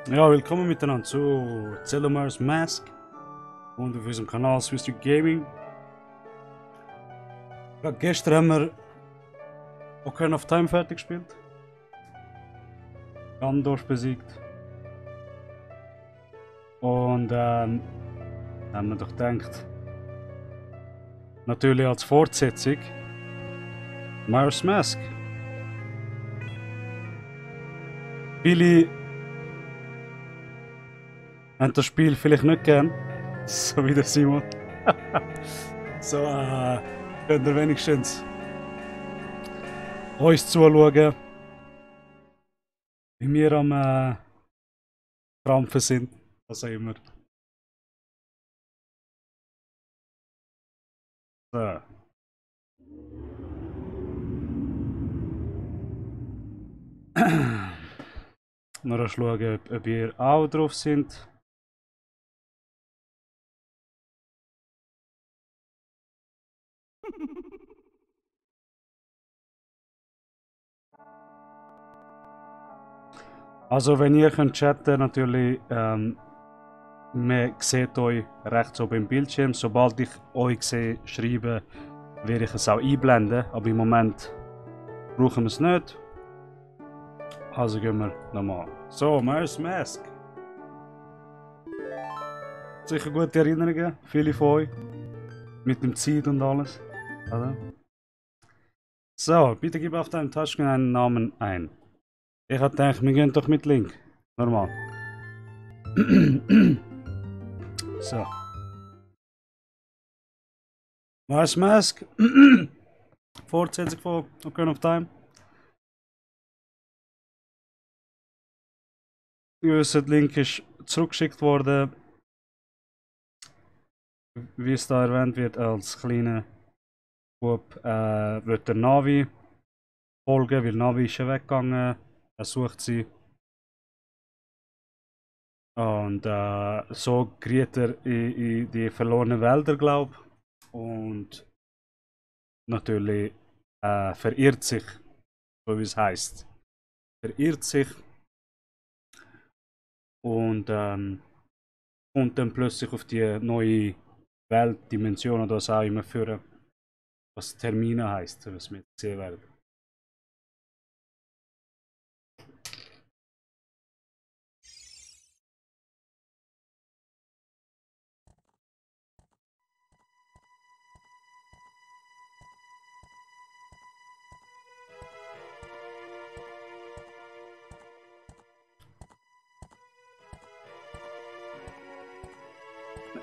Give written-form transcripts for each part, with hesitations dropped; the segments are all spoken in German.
Ja, willkommen miteinander zu Zelda's Mask und auf unserem Kanal Swiss Street Gaming. Gerade gestern haben wir Ocarina of Time fertig gespielt. Ganondorf besiegt. Und haben wir doch gedacht, natürlich als Fortsetzung Majora's Mask. Viele haben das Spiel vielleicht nicht gern, so wie der Simon. So könnt ihr wenigstens uns zuschauen, wie wir am Krampfen sind, was auch immer. So. Noch schauen, ob ihr auch drauf sind. Also wenn ihr könnt chatten, natürlich, man sieht euch rechts oben im Bildschirm. Sobald ich euch sehe schreiben, werde ich es auch einblenden. Aber im Moment brauchen wir es nicht. Also gehen wir nochmal. So, Majora's Mask. Sicher gute Erinnerungen, viele von euch. Mit dem Zeit und alles. Oder? So, bitte gib auf deinem Touchscreen einen Namen ein. Ich hab gedacht, wir gehen doch mit Link. Normal. So. Majora's Mask. Fortsetzung von Ocarina of Time. Unser Link ist zurückgeschickt worden. Wie es da erwähnt wird, als kleiner Bub wird der Navi folgen, weil Navi ist ja weggegangen. Er sucht sie. Und so gerät er in die verlorenen Wälder, glaube ich. Und natürlich verirrt sich, so wie es heißt. Verirrt sich und kommt dann plötzlich auf die neue Weltdimension oder was auch immer führen, was Termine heißt, was wir jetzt sehen werden.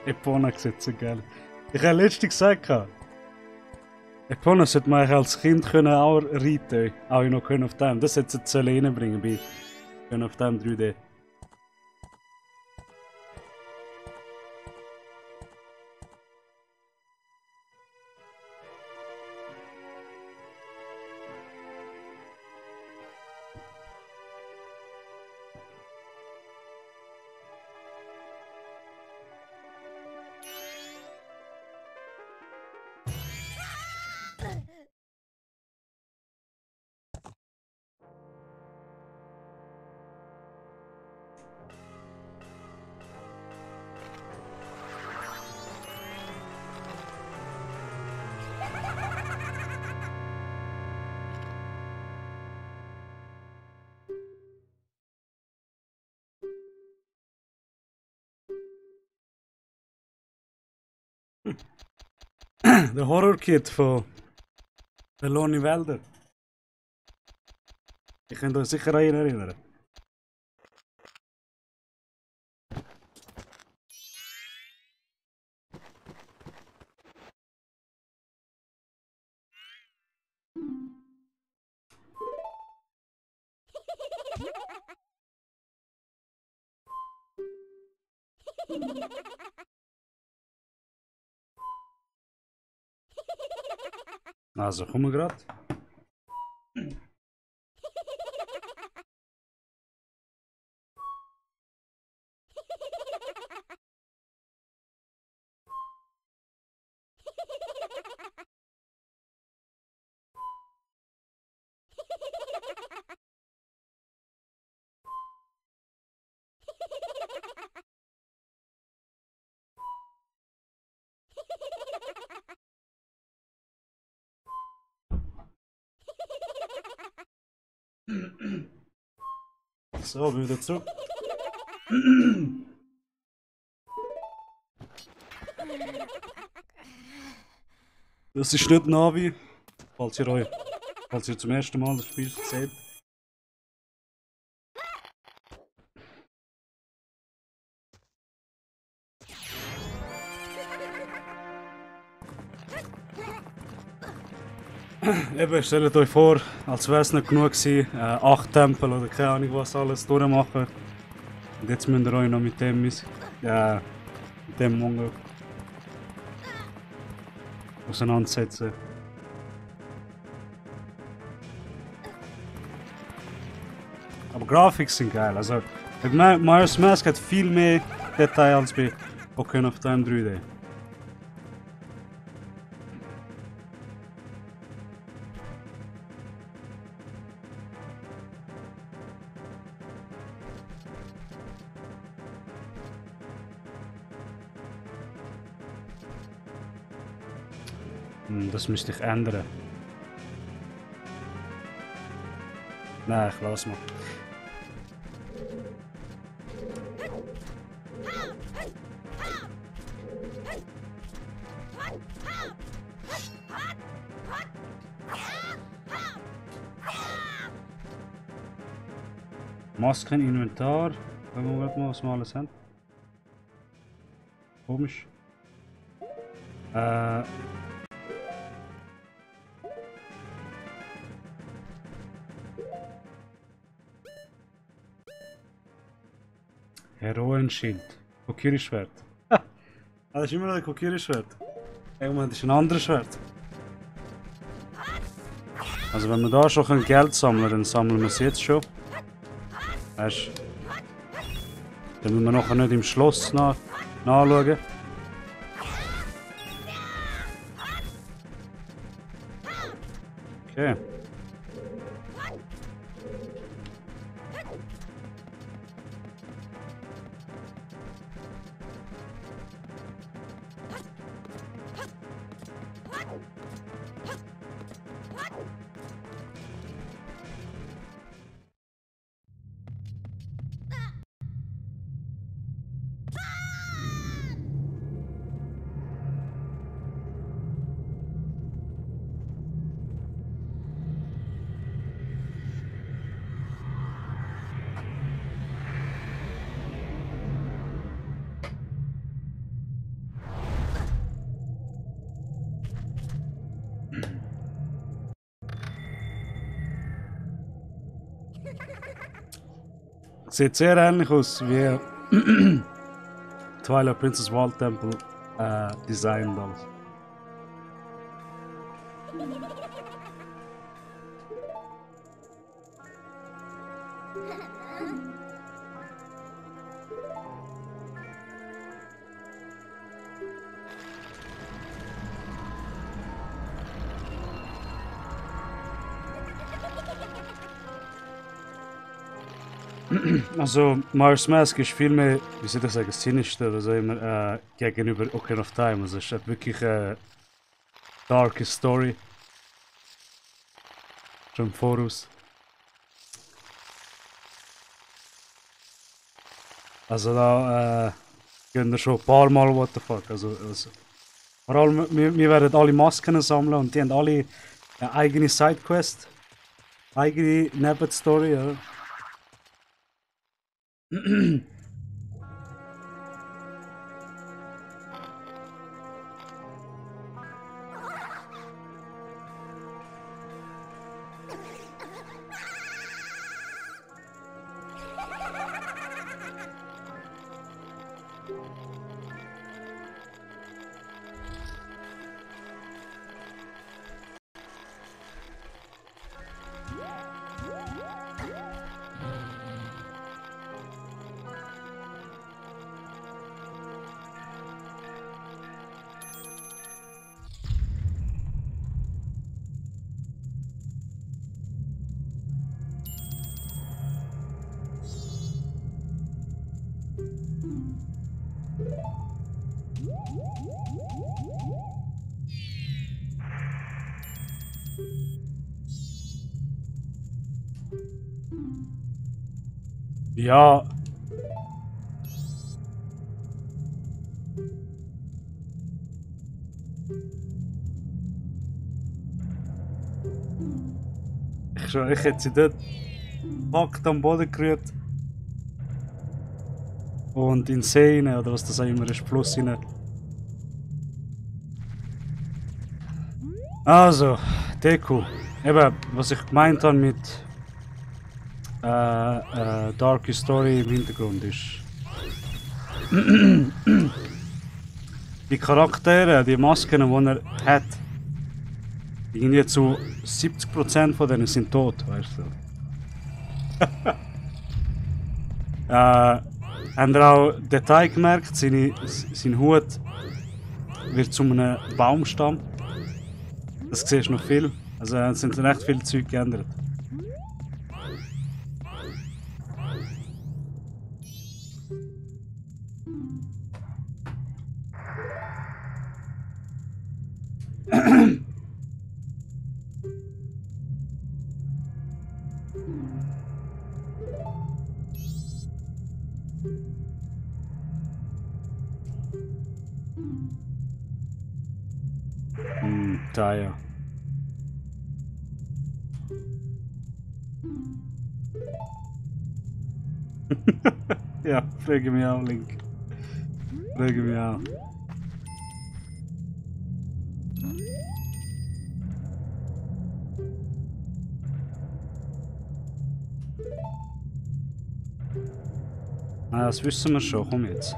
Epona sieht so geil. Ich habe letztens gesagt, Epona sollte man eigentlich als Kind können auch reiten, auch noch können auf dem. Das hätte sie reinbringen bei können auf dem 3D. Der Horror-Kit von Verlorene Wälder. Ich könnt euch sicher an ihn erinnern. Also, kommen wir gerade. So, wieder zurück. Das ist nicht Navi, falls ihr zum ersten Mal das Spiel seht. Eben, stellt euch vor, als wäre es nicht genug gewesen, 8 Tempel oder keine Ahnung was alles durchmachen. Und jetzt müsst ihr euch noch mit dem Mongol auseinandersetzen. Aber Grafik sind geil. Also, Majora's Mask hat viel mehr Detail als bei Ocarina of Time 3D. Das müsste ich ändern. Nein, ich lass mal. Masken, Inventar. Wenn wir mal was wir alles haben. Komisch. Heroenschild. Kokiri-Schwert. Das ist immer noch ein Kokiri-Schwert. Irgendwann ist ein anderes Schwert. Also wenn wir da schon Geld sammeln, dann sammeln wir es jetzt schon. Weißt du? Dann müssen wir nachher nicht im Schloss nachschauen. Okay. Sieht sehr ähnlich aus wie Twilight Princess Wild Temple Design und alles. Also, Majora's Mask ist viel mehr, wie soll ich sagen, sinister oder so immer gegenüber Ocarina of Time. Also, es ist wirklich eine darke Story. Schon im Voraus. Also, da gehen wir schon ein paar Mal what the fuck. Also vor allem, wir werden alle Masken sammeln und die haben alle eine eigene Sidequest, eigene Nebenstory. Ja. Ja. Ich hätte sie dort packt am Boden gerührt. Und in See rein, oder was das auch immer ist, Fluss rein. Also, Deko. Eben, was ich gemeint habe mit Dark Story im Hintergrund ist. Die Charaktere, die Masken, die er hat, irgendwie zu 70% von denen sind tot, weißt du. Habt ihr auch Detail gemerkt? Sein Hut wird zu einem Baumstamm. Das siehst du noch viel. Also es sind recht viele Zeug geändert. Da ja. Ja, frage mich auch, Link. Frage mich auch. Ah, das wissen wir schon, komm jetzt.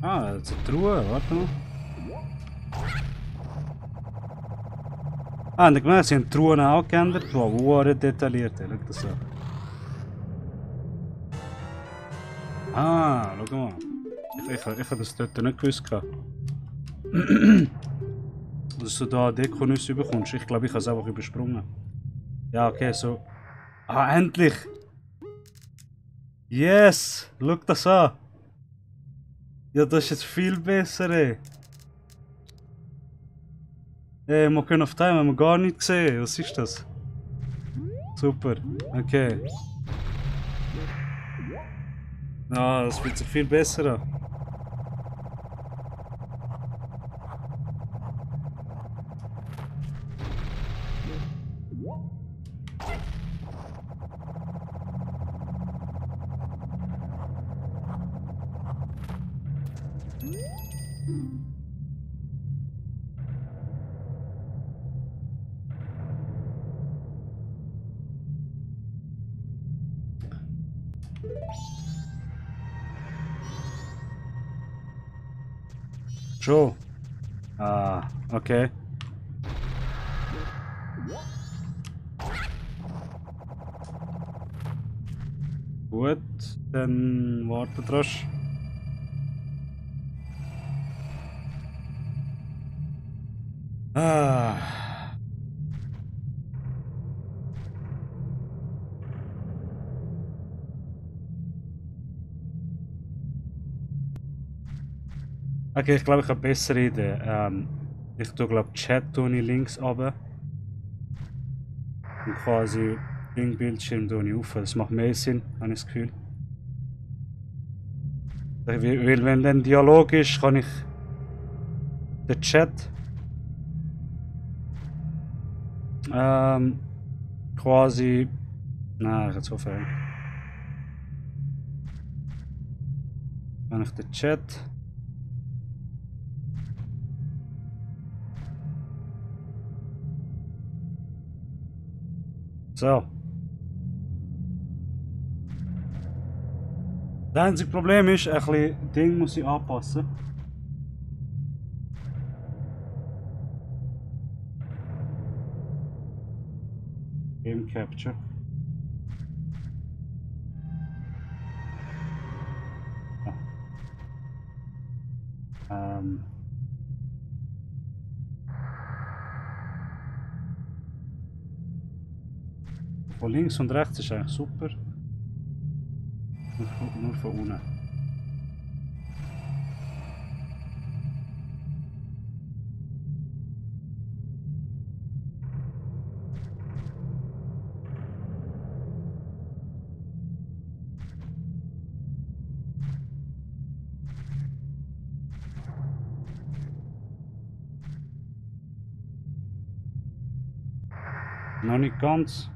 Ah, jetzt eine Truhe, warte mal. Ah, und ich gemerkt, sie haben die Truhen auch geändert. Wow, detailliert, schau das an. Ah, schau mal. Ich habe das dort nicht gewusst. Dass du da Dekonüsse bekommst. Ich glaube, ich habe es einfach übersprungen. Ja, okay, so. Ah, endlich! Yes! Schau das an! Ja, das ist jetzt viel besser, ey. Ey, wir können auf Time, haben wir gar nicht gesehen. Was ist das? Super, okay. Ah, das fühlt sich viel besser an. Schon. Ah, okay. Gut, dann wartet rasch. Ah. Okay, ich glaube, ich habe eine bessere Idee. Ich tue, glaube Chat tue ich links runter. Und quasi den Bildschirm tue ich auf. Das macht mehr Sinn, habe ich das Gefühl. Weil wenn dann Dialog ist, kann ich den Chat quasi. Nein, ich habe so viel. Kann ich den Chat. So. Das einzige Problem ist, ein bisschen Ding muss ich anpassen. Game Capture. Von links und rechts ist eigentlich super. Nur von unten. Noch nicht ganz.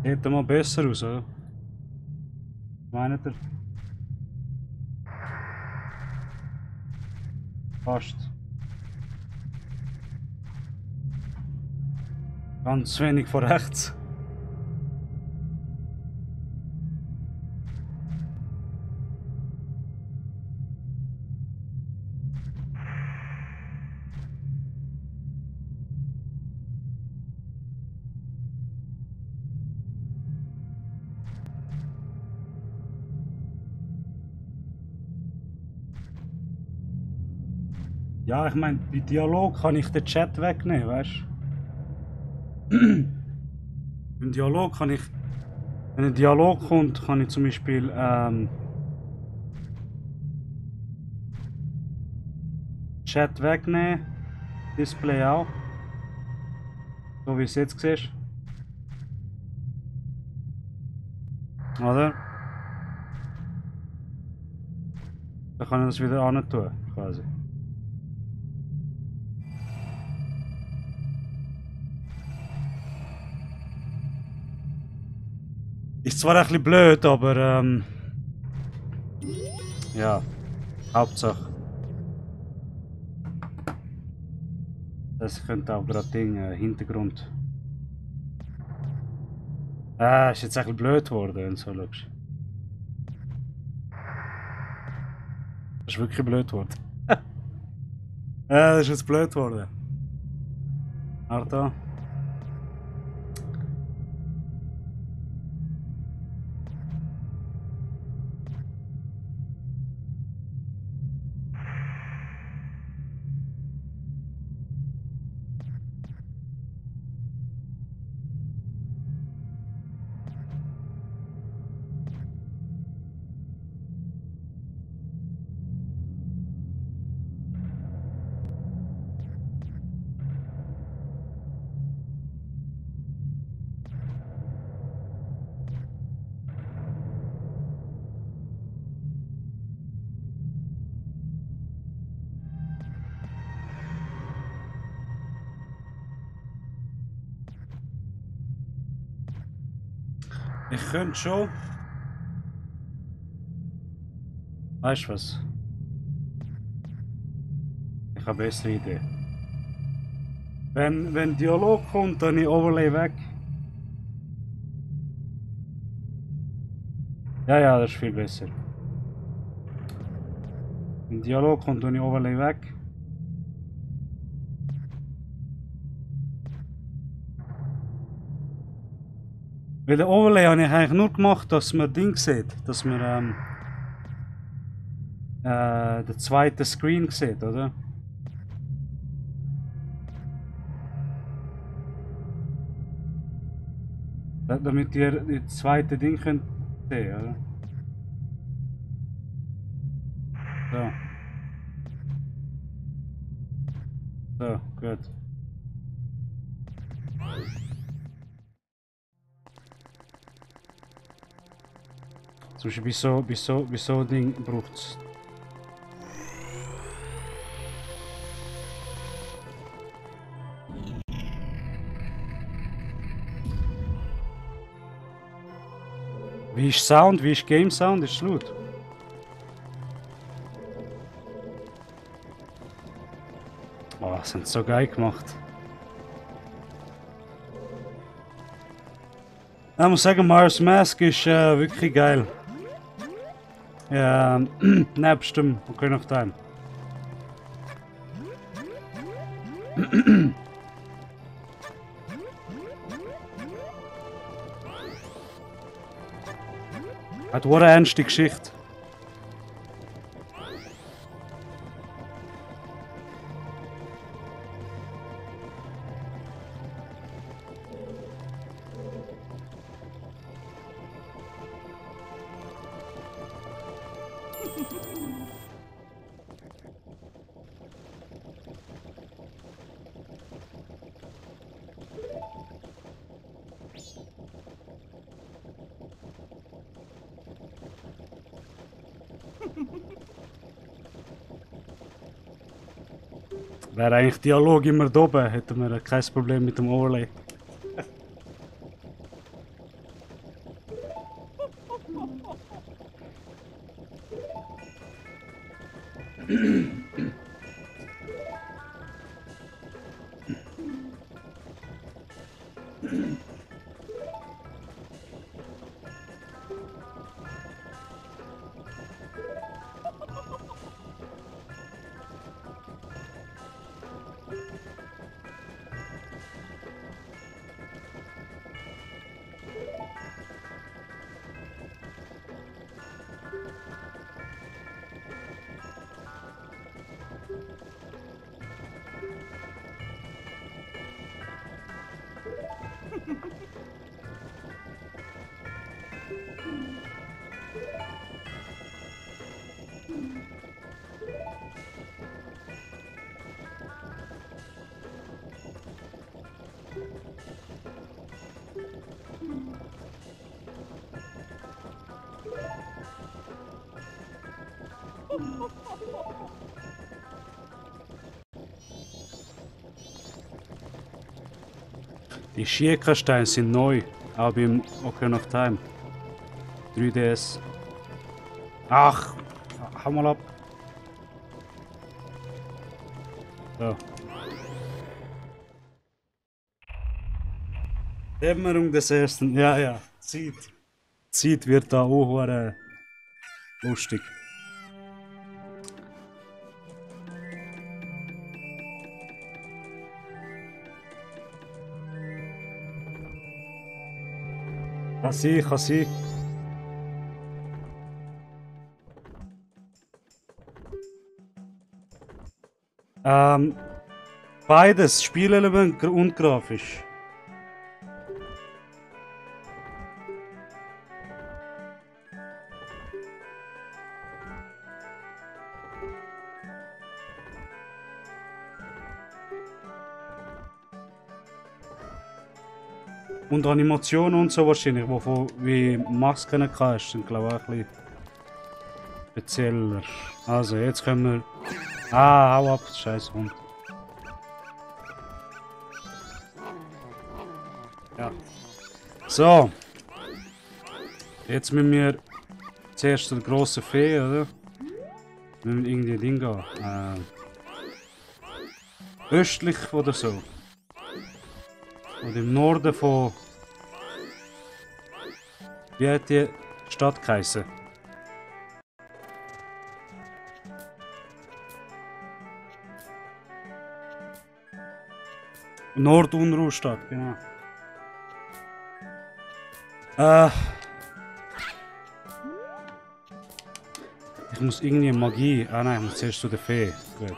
Sieht mal besser aus, oder? Meint ihr? Fast. Ganz wenig von rechts. Ja, ich meine, bei Dialog kann ich den Chat wegnehmen, weißt du? Im Dialog kann ich. Wenn ein Dialog kommt, kann ich zum Beispiel Chat wegnehmen. Display auch. So wie es jetzt siehst. Oder? Dann kann ich das wieder an tun, quasi. Ist zwar ein bisschen blöd, aber ja, Hauptsache. Das könnte auch gerade Ding, Hintergrund. Ist jetzt ein bisschen blöd geworden, wenn du so schaust. Das ist wirklich blöd geworden. Das ist jetzt blöd geworden. Warte. Ich könnte schon. Weißt du was? Ich habe eine bessere Idee. Wenn Dialog kommt, dann ich Overlay weg. Ja, ja, das ist viel besser. Wenn Dialog kommt, dann ich Overlay weg. Weil der Overlay habe ich eigentlich nur gemacht, dass man Ding sieht, dass man den zweiten Screen sieht, oder? Damit ihr das zweite Ding könnt sehen, oder? So. So, gut. Zum Beispiel bei so Ding braucht's. Wie ist Sound? Wie ist Game Sound? Ist es laut? Oh, das haben sie so geil gemacht. Ich muss sagen, Mars Mask ist wirklich geil. Ja, nebst dem Ocarina of Time. Hat eine ernste Geschichte. Wäre eigentlich Dialog immer da oben, hätten wir kein Problem mit dem Overlay. Die Schierkasteine sind neu, auch beim Ocarina of Time. 3DS. Ach, hau mal ab. So. Dämmerung des ersten. Ja, ja. Zeit wird da auch lustig. Kann sein. Beides, Spielelement und grafisch. Und Animationen und so wahrscheinlich, wovon wie Masken kannst, sind glaube ich auch ein bisschen spezieller. Also jetzt können wir. Ah, hau ab, scheiß Hund. Ja. So. Jetzt müssen wir zuerst zur grossen Fee, oder? Wir müssen irgendwie ein Ding gehen. Östlich oder so. Oder im Norden von. Wie hat die Stadt geheißen? Nordunruhstadt, genau. Ich muss irgendwie Magie. Ah nein, ich muss zuerst zu der Fee. Gut.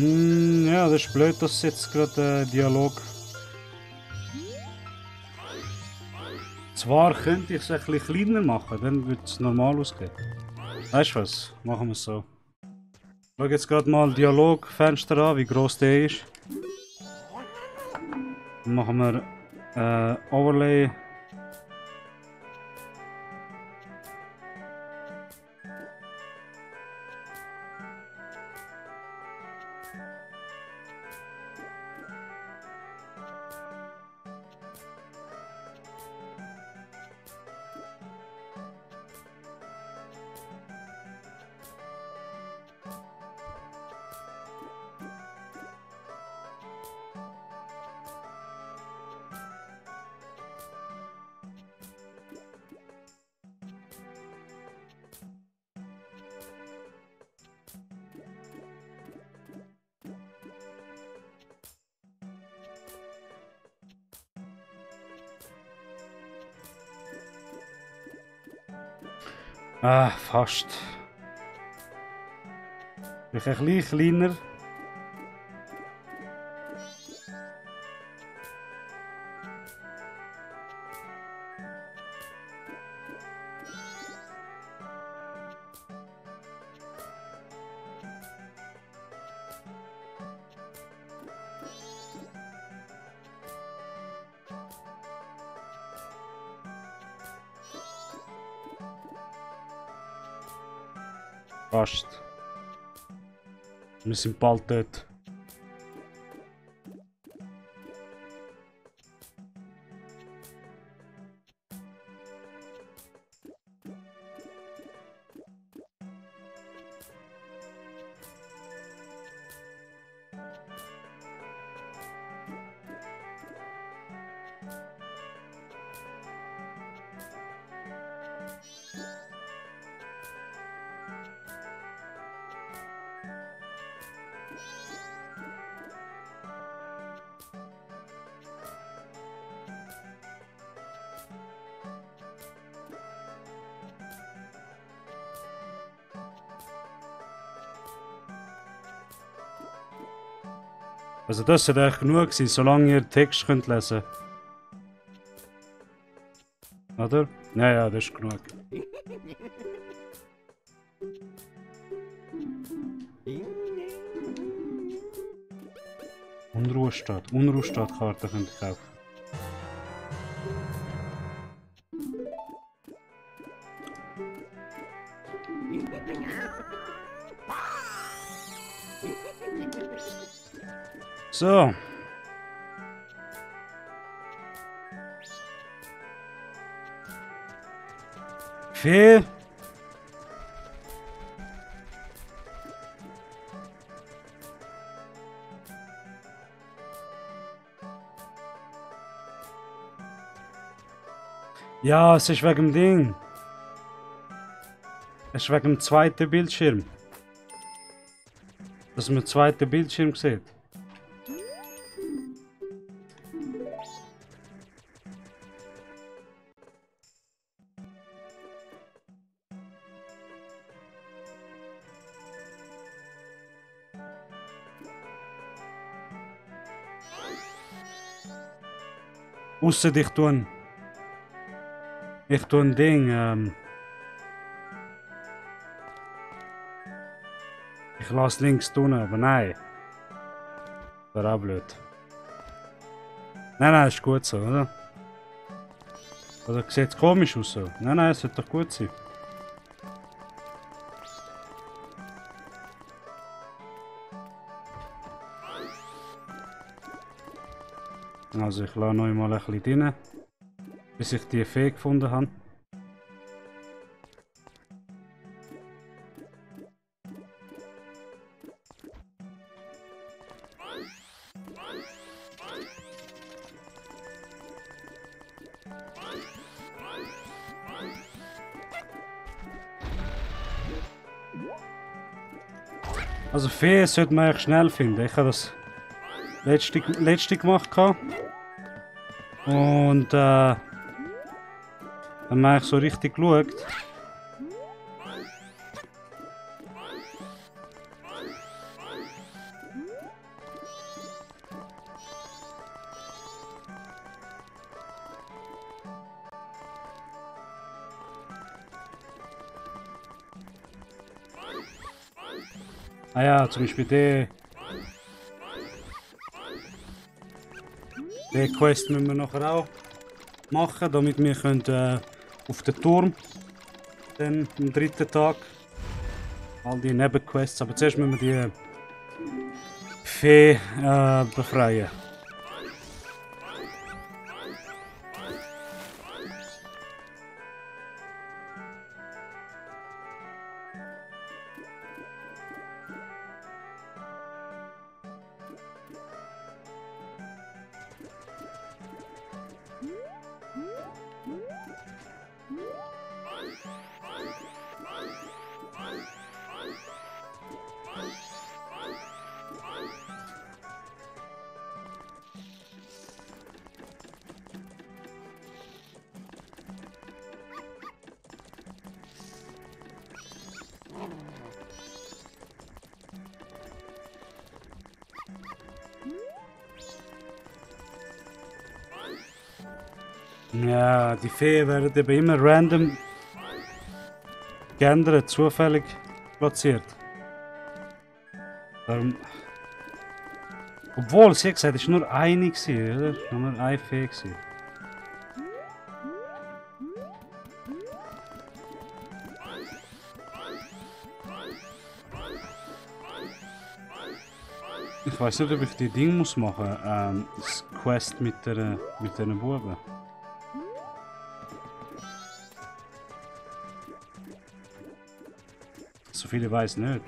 Ja, das ist blöd, dass jetzt gerade Dialog. Zwar könnte ich es ein bisschen kleiner machen, dann würde es normal ausgehen. Weißt du was? Machen wir es so. Ich schaue jetzt gerade mal Dialogfenster an, wie groß der ist. Dann machen wir Overlay. Ah, fast. Vielleicht ein bisschen kleiner. Fast. Wir sind bald dort. Also das sollte eigentlich genug sein, solange ihr Text könnt lesen. Oder? Ja, das ist genug. Unruhestadtkarte könnt ihr kaufen. So. Fee. Ja, es ist wegen dem Ding. Es ist wegen dem zweiten Bildschirm. Dass man den zweiten Bildschirm sieht. Ausser ich tue ein Ding, ich lasse links tun, aber nein. Wäre auch blöd. Nein, ist gut so, oder? Oder sieht es komisch aus so? Nein, es sollte doch gut sein. Also ich lasse noch mal ein bisschen rein, bis ich die Fee gefunden habe. Also Fee sollte man eigentlich schnell finden. Ich habe das letzte gemacht. Und dann habe ich so richtig geschaut. Ah ja, zum Beispiel den Quest müssen wir nachher auch machen, damit wir können, auf den Turm dann am dritten Tag all die Nebenquests. Aber zuerst müssen wir die Fee befreien. Ja, die Feen werden eben immer random geändert, zufällig platziert. Obwohl, sie hat gesagt, es war nur eine, oder? Es war nur eine Fee. Ich weiß nicht, ob ich die Ding muss machen, das Quest mit den Buben. So viele weiß nicht.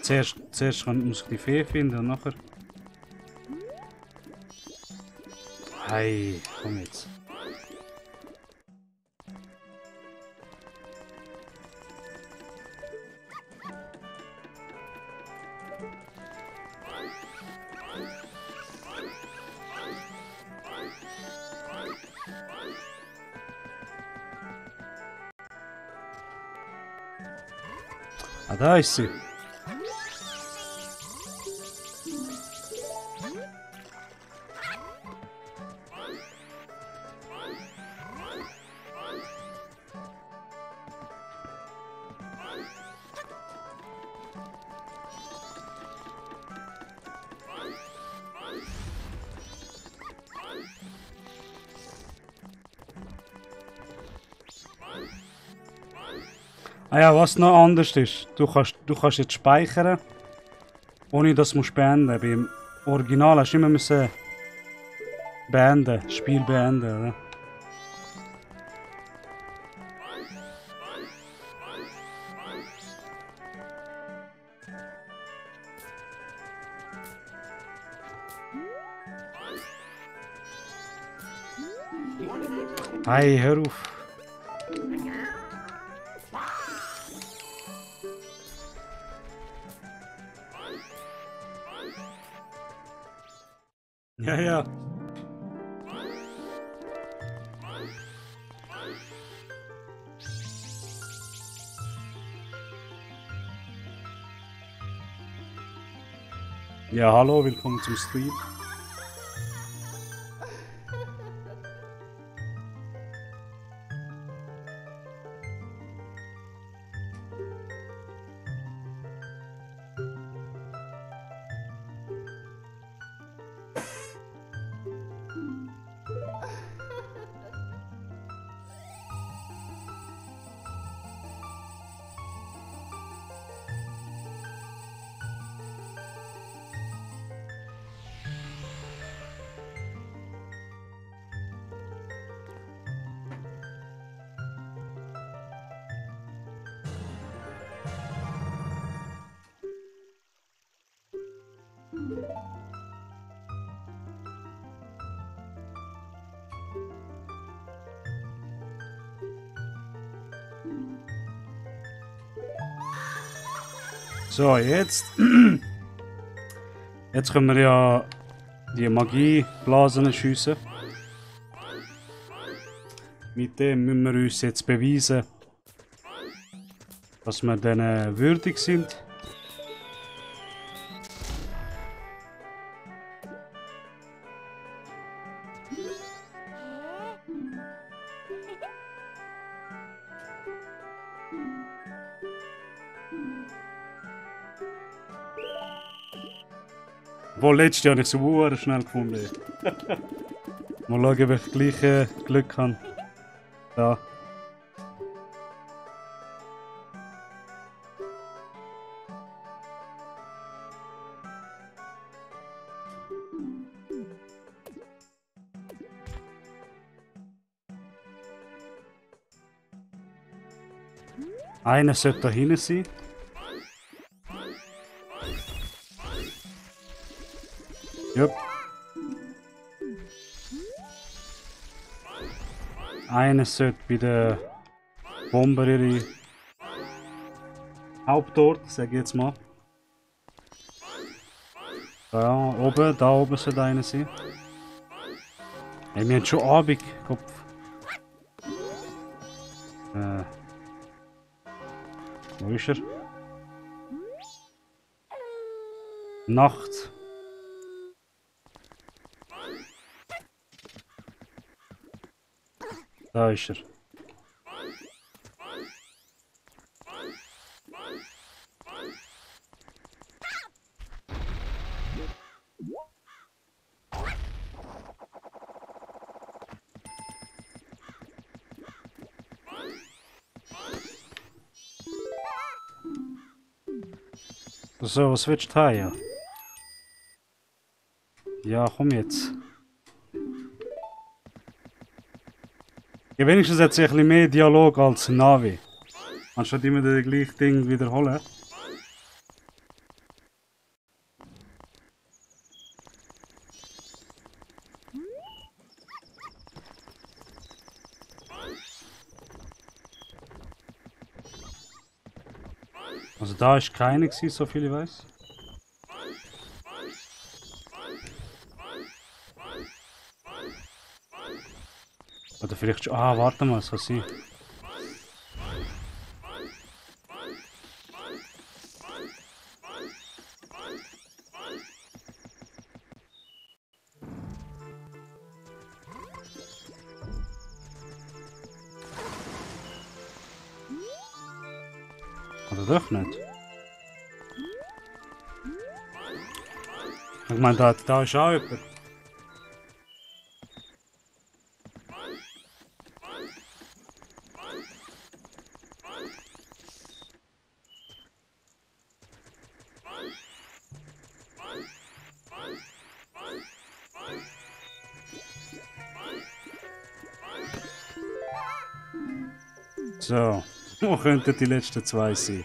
Zuerst muss ich die Fee finden und nachher. Hey, komm jetzt. Ah, da ist sie. Ah ja, was noch anders ist, du kannst jetzt speichern, ohne dass du beenden. Beim Original hast du immer müssen beenden, das Spiel beenden, oder? Hey, hör auf. Ja, ja. Ja, hallo, willkommen zum Stream. So, jetzt. Jetzt können wir ja die Magieblasen schiessen. Mit dem müssen wir uns jetzt beweisen, dass wir denen würdig sind. Wohl letztes Jahr habe ich so schnell gefunden. Mal schauen, ob ich gleich Glück habe. Da. Einer sollte da hinten sein. Jupp. Einer sollte bei der Bomber ihre Hauptort, sag ich jetzt mal. Da oben sollte einer sein. Hey, wir haben schon Abend, Kopf. Wo ist er? Nacht. Da ist er. So, was willst du haben? Ja, komm jetzt. Ja, wenigstens hat sich ein bisschen mehr Dialog als Navi. Anstatt immer das gleiche Ding wiederholen. Also da ist keine gewesen, so viel ich weiß. Oder vielleicht schon. Ah, warte mal, so sie. Oder doch nicht? Ich meine, da ist auch jemand. So, wo könnten die letzten zwei sein?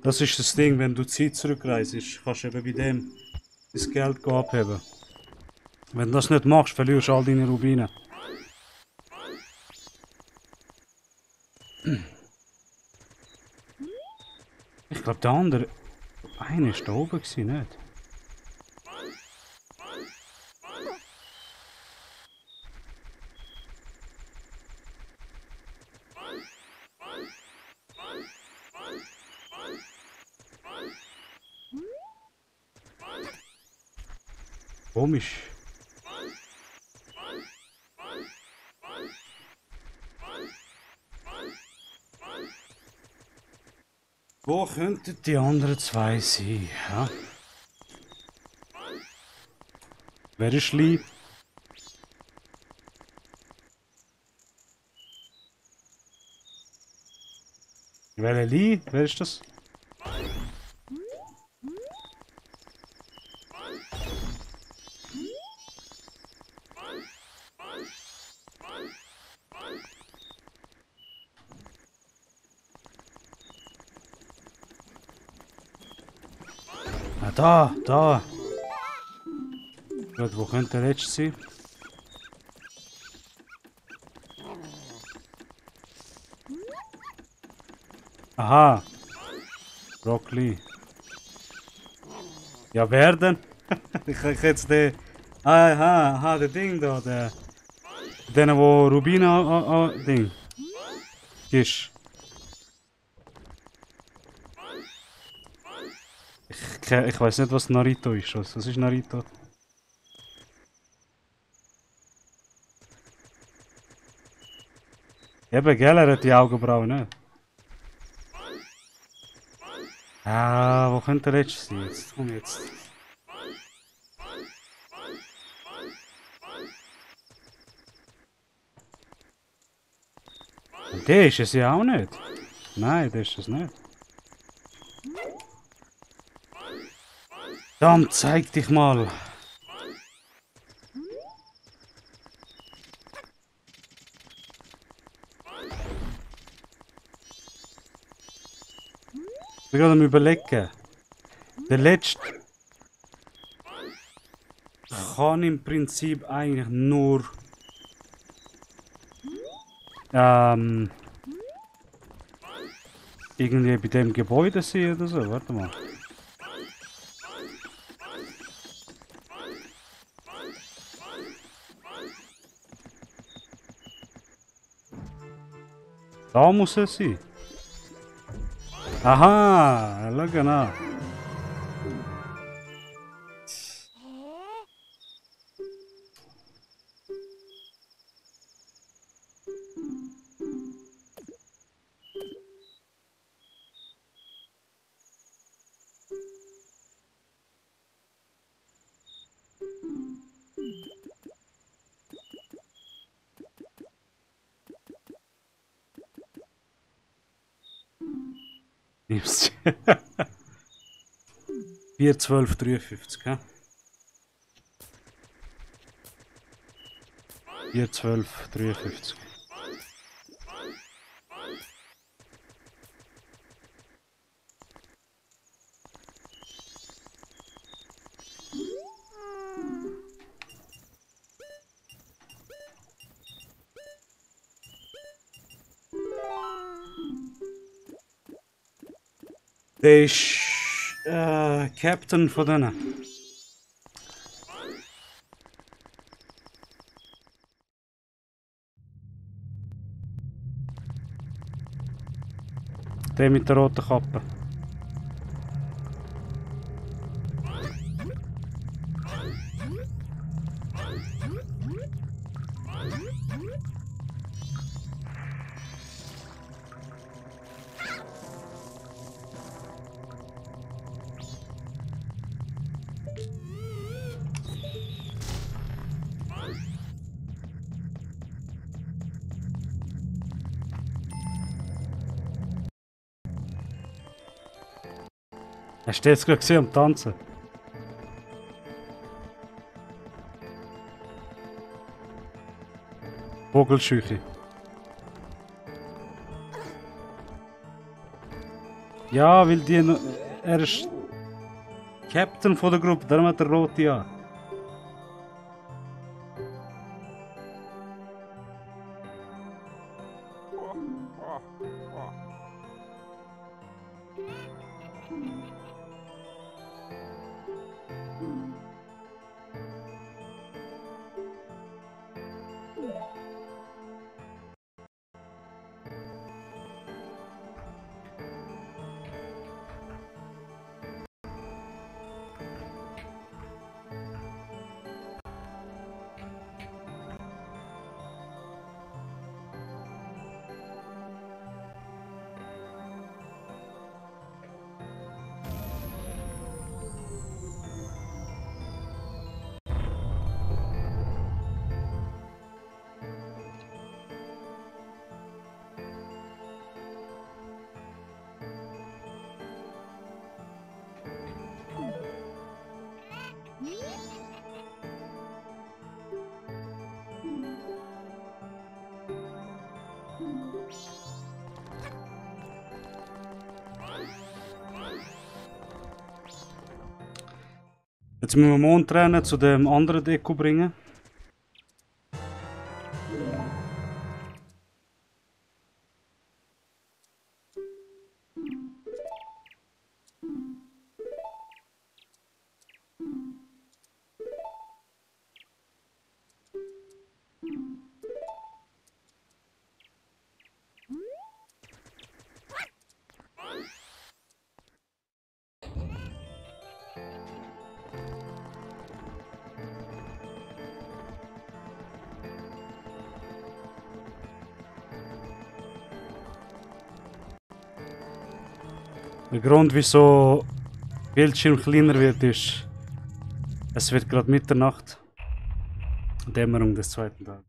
Das ist das Ding, wenn du Zeit zurückreist, kannst du eben bei dem das Geld abheben. Wenn du das nicht machst, verlierst du all deine Rubine. Ich glaube, der andere. Einer ist da oben gewesen, nicht? Komisch. Wo könnten die anderen zwei sein? Ja? Wer ist lieb? Wer Lee? Wer ist das? Ah, da! Gut, wo könnte der letzte sein? Aha! Broccoli. Ja, wer denn? ich jetzt den. Aha, der Ding da, der. Den, wo Rubina Ding. Gehst. Ich weiß nicht, was Naruto ist. Was ist Naruto? Eben, gell, er hat die Augenbrauen nicht. Ah, wo könnte der letzte sein? Jetzt, komm jetzt. Und der ist es ja auch nicht. Nein, der ist es nicht. Dann zeig dich mal. Ich bin gerade am Überlegen. Der letzte kann im Prinzip eigentlich nur irgendwie bei dem Gebäude sein oder so. Warte mal. Da muss es sein. Aha, schau genau. Nimm's. 4, 12, 53, hä? 4, 12, 53. Der ist Captain von denen. Der mit der roten Kappe. Hast du jetzt gerade gesehen am Tanzen? Vogelscheuche. Ja, weil die... Er ist Captain von der Gruppe, darum hat er rote an. Jetzt müssen wir Mondtränen zu dem anderen Deko bringen. Der Grund, wieso Bildschirm kleiner wird, ist, es wird gerade Mitternacht. Dämmerung des zweiten Tages.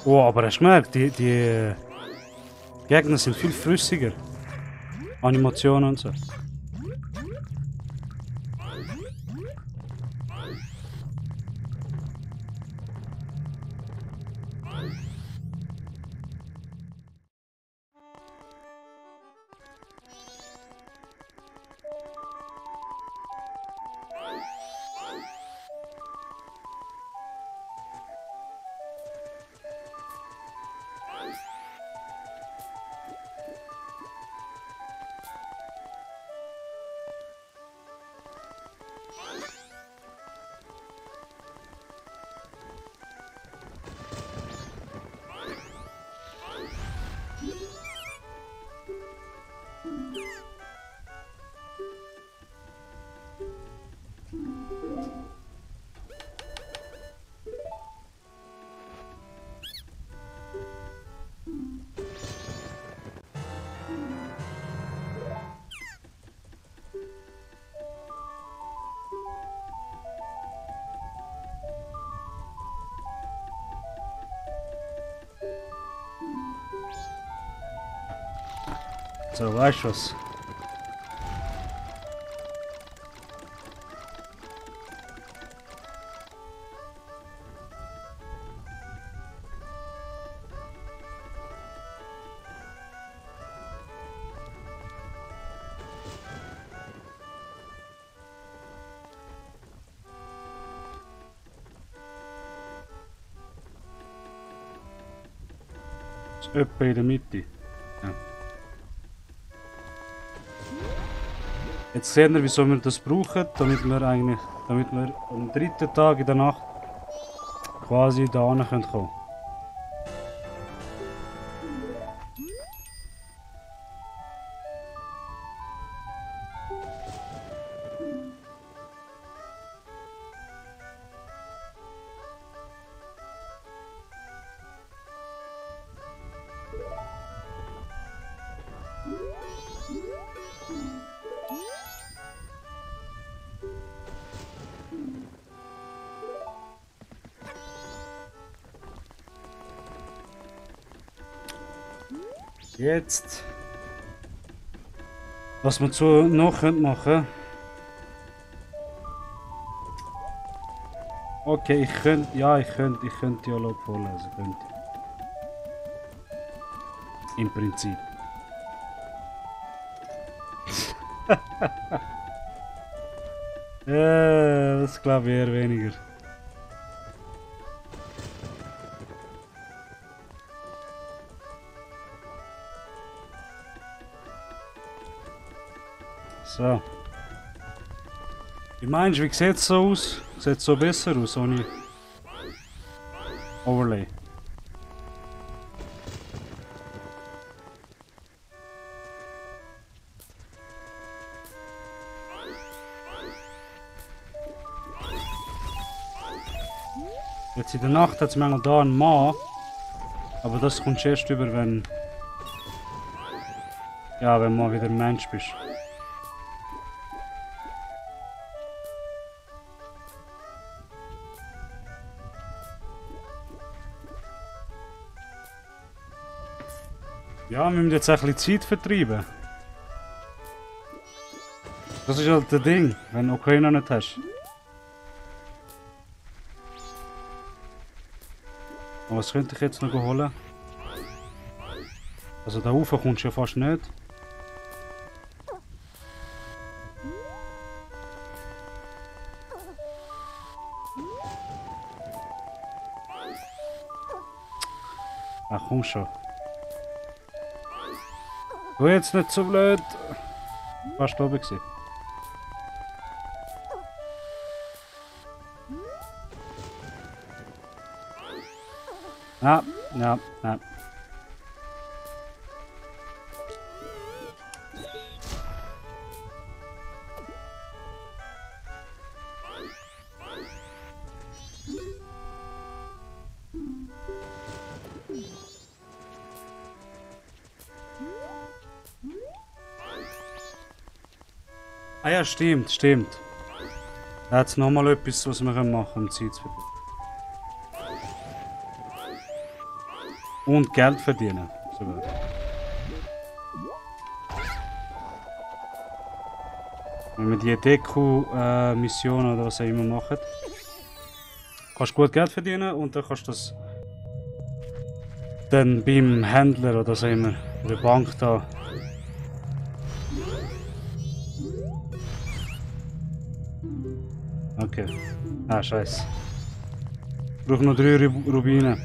Oh, aber hast du gemerkt, die Gegner sind viel flüssiger. Animationen und so. So, weißt du was? Das ist etwa in der Mitte. Ja. Jetzt sehen wir, wieso wir das brauchen, damit wir am dritten Tag in der Nacht quasi da kommen können. Jetzt, was wir noch machen können. Okay, ich könnte Dialog vorlesen, könnte. Im Prinzip. Das glaube ich eher weniger. So. Wie meinst du, wie sieht es so aus? Sieht es so besser aus ohne Overlay? Jetzt in der Nacht hat es manchmal da einen Mann, aber das kommt erst über, wenn du mal wieder ein Mensch bist. Ja, wir müssen jetzt ein bisschen Zeit vertreiben. Das ist halt das Ding, wenn du Ocarina nicht hast. Aber was könnte ich jetzt noch holen? Also da rauf kommst du ja fast nicht. Ach komm schon. Du jetzt nicht so blöd. Fast oben gewesen. Ja. Ah ja, stimmt, stimmt. Da hat es nochmal etwas, was wir machen können, um Zeit zu verdienen. Und Geld verdienen. Sogar. Wenn wir die Deko-Mission oder was auch immer machen, kannst du gut Geld verdienen und dann kannst du das dann beim Händler oder so immer in der Bank da. Okay. Ah, scheiße. Ich brauche noch 3 Rubine.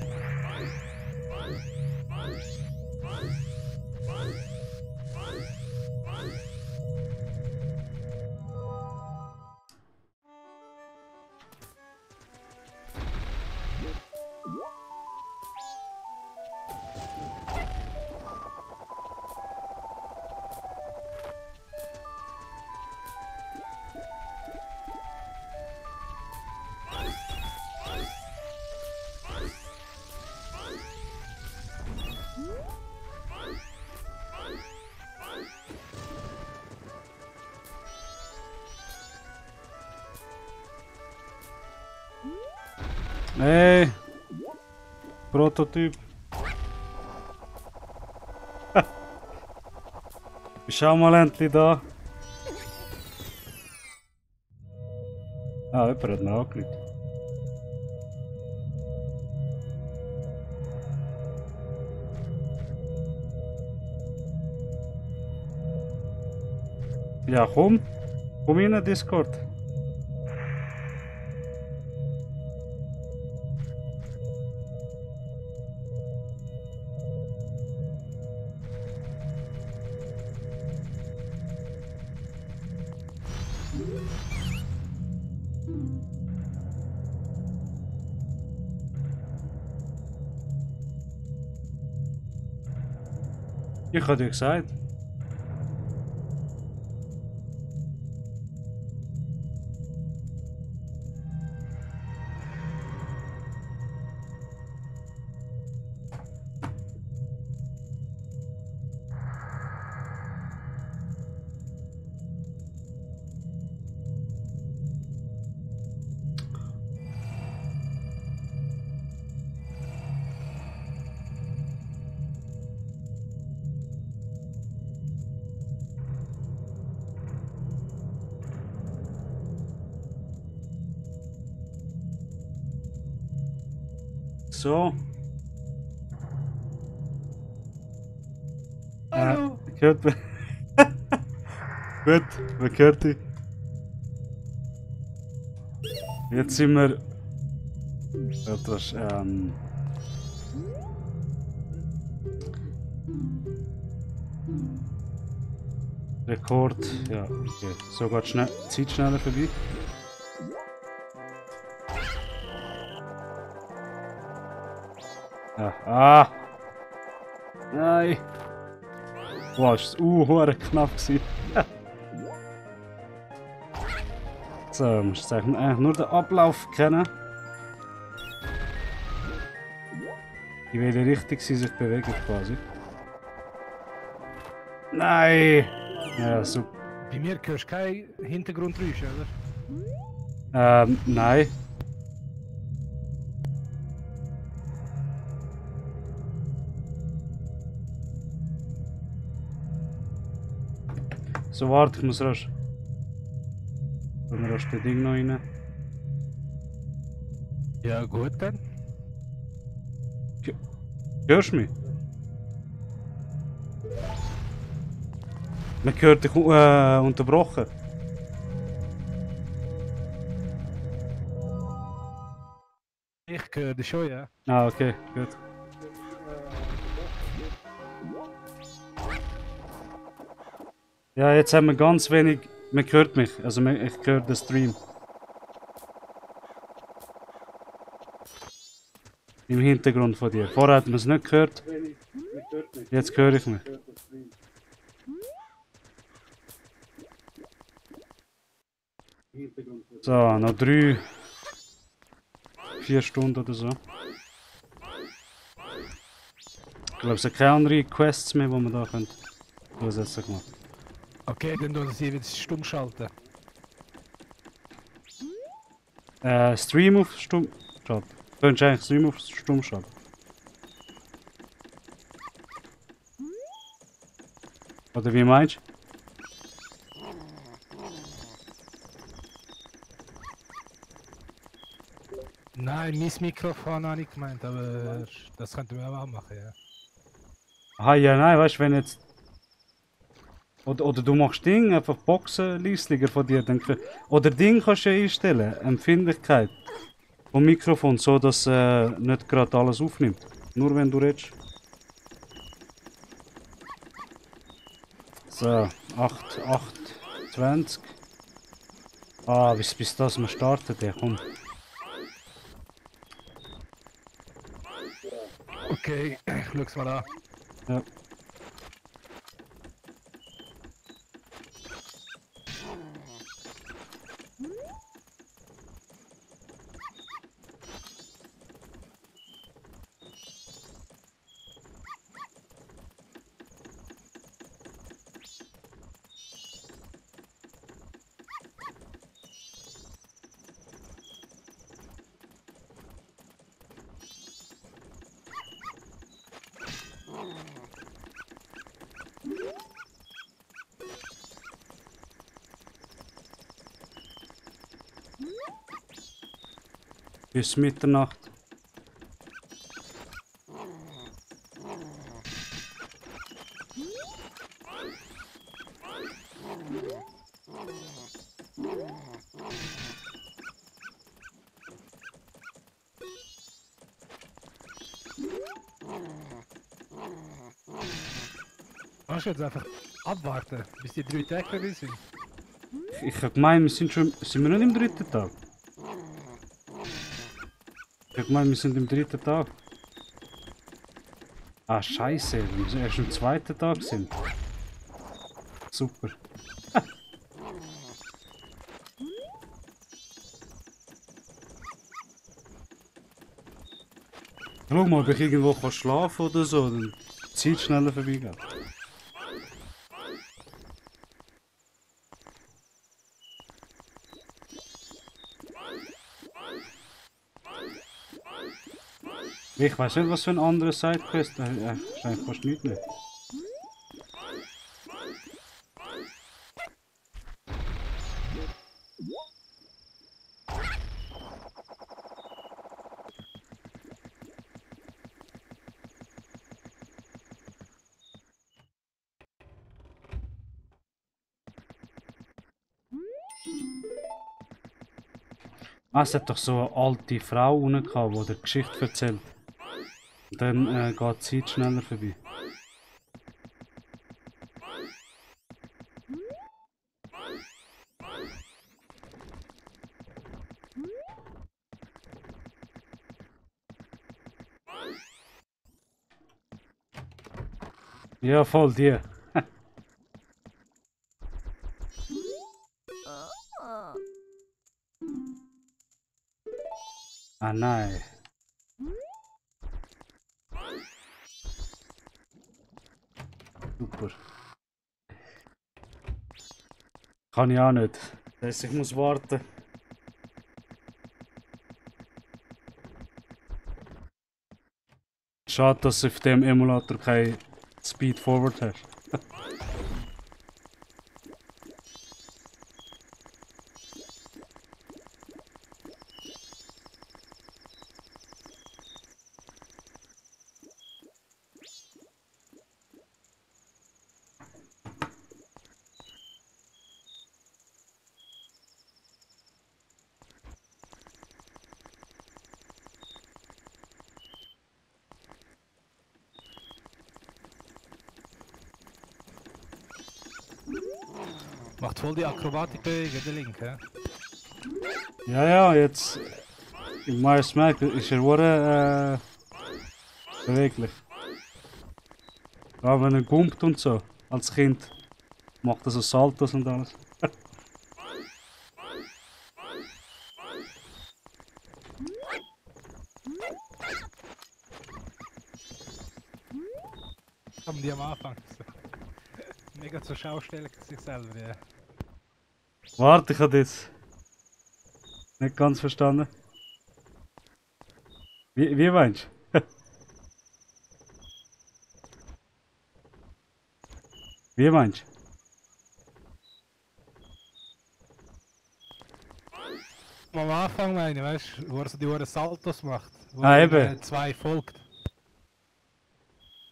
Hey! Prototyp! Schau mal endlich da! Ah, jemand hat mir angelegt. Ja, komm! Komm in den Discord! Ich hab dir gesagt. So. Hallo! Gehört man. Gut, man hört dich. Jetzt sind wir. Etwas, Rekord. Ja, okay. So geht schnell, Zeit schneller vorbei. Ja. Ah! Nein! Wow, ist das hure knapp gewesen. So, musst du eigentlich nur den Ablauf kennen. In welche Richtung sie sich bewegen quasi. Nein! Ja, super. Bei mir hörst du kein Hintergrundgeräusch, oder? Nein. So, warte, ich muss rasch. Wenn wir rasch das Ding noch rein. Ja, gut dann. Hörst du mich? Man hört dich unterbrochen. Ich höre dich schon, ja. Ah, okay, gut. Ja, jetzt haben wir ganz wenig. Man hört mich, also ich höre den Stream. Im Hintergrund von dir. Vorher hat man es nicht gehört. Jetzt höre ich mich. So, noch 3, 4 Stunden oder so. Ich glaube, es sind keine anderen Quests mehr, die man da zusätzlich machen können. Okay, dann tun sie wieder stumm schalten. Stream auf Stumm schalten. Du könntest eigentlich Stream auf Stumm schalten. Oder wie meinst du? Nein, mein Mikrofon habe ich gemeint, aber das könnten wir auch machen, ja. Ah ja, nein, weißt du, wenn jetzt. Oder du machst Ding, einfach Boxen leislicher von dir. Oder Ding kannst du ja einstellen, Empfindlichkeit vom Mikrofon, so dass nicht gerade alles aufnimmt. Nur wenn du redest. So, 20. Ah, bis das mal startet, ja, komm. Okay, schau's mal an. Ja. Bis Mitternacht. Kannst du jetzt einfach abwarten, bis die 3 Tage vorbei sind? Ich habe gemeint, sind wir nicht im dritten Tag? Ich habe gemeint, wir sind im dritten Tag. Ah, scheiße, wir müssen erst im zweiten Tag sind. Super. Schau mal, ob ich irgendwo kann schlafen oder so, dann die Zeit schneller vorbeigeht. Ich weiß nicht, was für ein anderer Sidequest. Wahrscheinlich fast nichts mehr. Ah, es hat doch so eine alte Frau unten gehabt, die die Geschichte erzählt. Und dann geht die Zeit schneller vorbei. Ja, voll die. Ah nein. Super. Kann ich auch nicht. Das heisst, ich muss warten. Schade, dass du auf dem Emulator kein Speed Forward hast. Macht voll die Akrobatikbewegung, der Link, hä? Ja, ja, jetzt. Im Mars Mac ist er wurde beweglich. Ja, wenn er gumpt und so. Als Kind macht er so Saltos und alles. Haben die am Anfang. Mega zur Schaustellung sich selber, ja. Warte, ich habe das nicht ganz verstanden. Wie meinst du? Wie meinst Am Anfang meine, weißt du, wo er so die Saltos macht. Wo Ah, er eben. 2 folgt.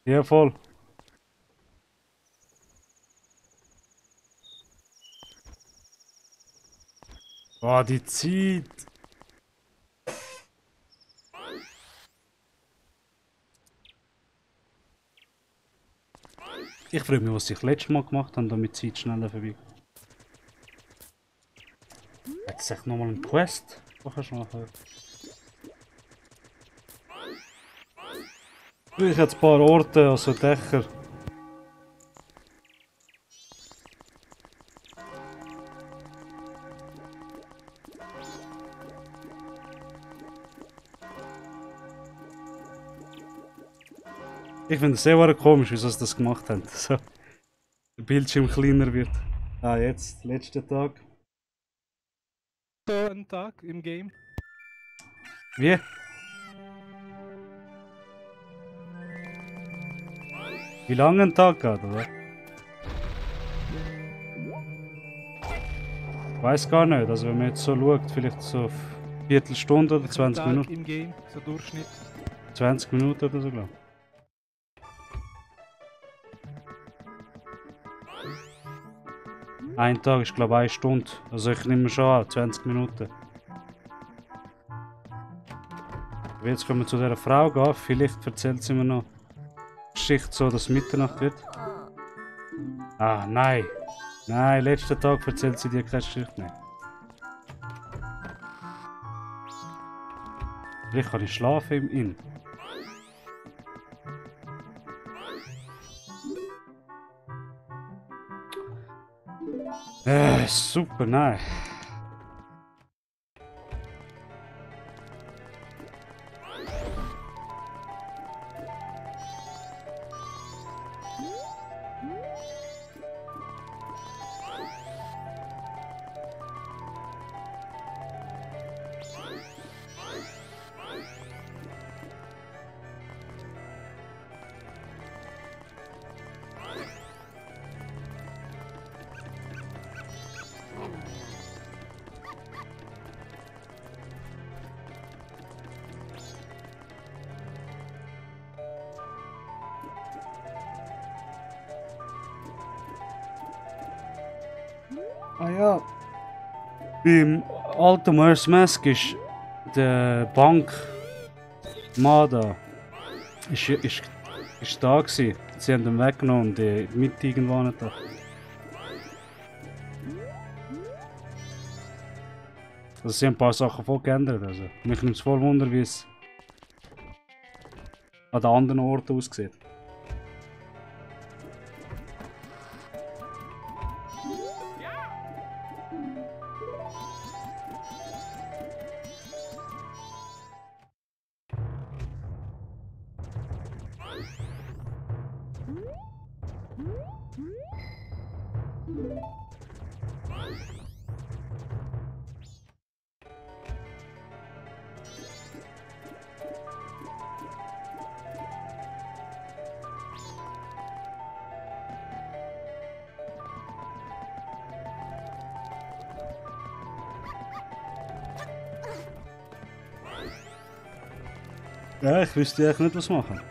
du? Ja, voll. Boah, die Zeit. Ich frage mich, was ich letztes Mal gemacht habe, damit die Zeit schneller vorbei. Hat es echt nochmal einen Quest? Was kannst du machen? Ich habe ein paar Orte, also Dächer. Ich finde es sehr komisch, wieso sie das gemacht haben. So, der Bildschirm kleiner wird. Ah, jetzt, letzter Tag. So ein Tag im Game. Wie? Wie lange ein Tag geht, oder? Ich weiß gar nicht. Also wenn man jetzt so schaut, vielleicht so eine Viertelstunde oder 20 Tag Minuten. im Game, so Durchschnitt. 20 Minuten oder so, glaube ich. Ein Tag ist, glaube ich, 1 Stunde. Also ich nehme schon an, 20 Minuten. Aber jetzt können wir zu dieser Frau gehen. Vielleicht erzählt sie mir noch eine Geschichte, so dass Mitternacht wird. Ah, nein. Nein, letzten Tag erzählt sie dir keine Geschichte mehr. Vielleicht kann ich schlafen im Inn. Super, nein. Ah ja. Beim alten Mars Mask ist der Bank Mada ist da gewesen. Sie haben ihn weggenommen und die mit irgendwo nicht da. Also sie haben ein paar Sachen voll geändert. Also. Mich nimmt es voll Wunder, wie es an den anderen Orten aussieht. Ja, ich wüsste echt nicht, was machen.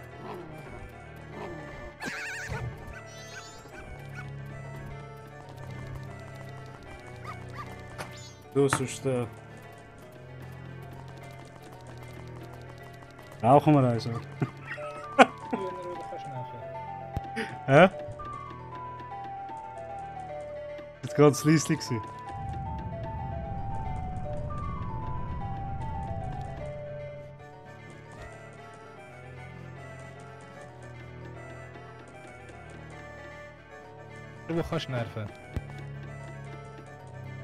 Du, sonst rauchen wir also. Hä? Jetzt ganz leislich gewesen. Du kannst nerven.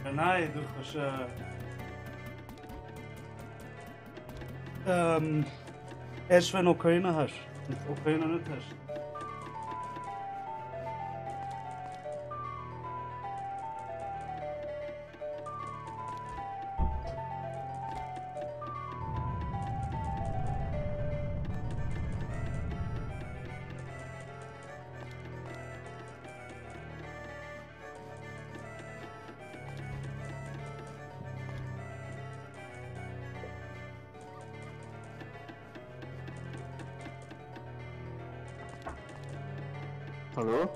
Ja, nein, du kannst erst wenn du Ocarina hast. Und Ocarina nicht hast. Hallo?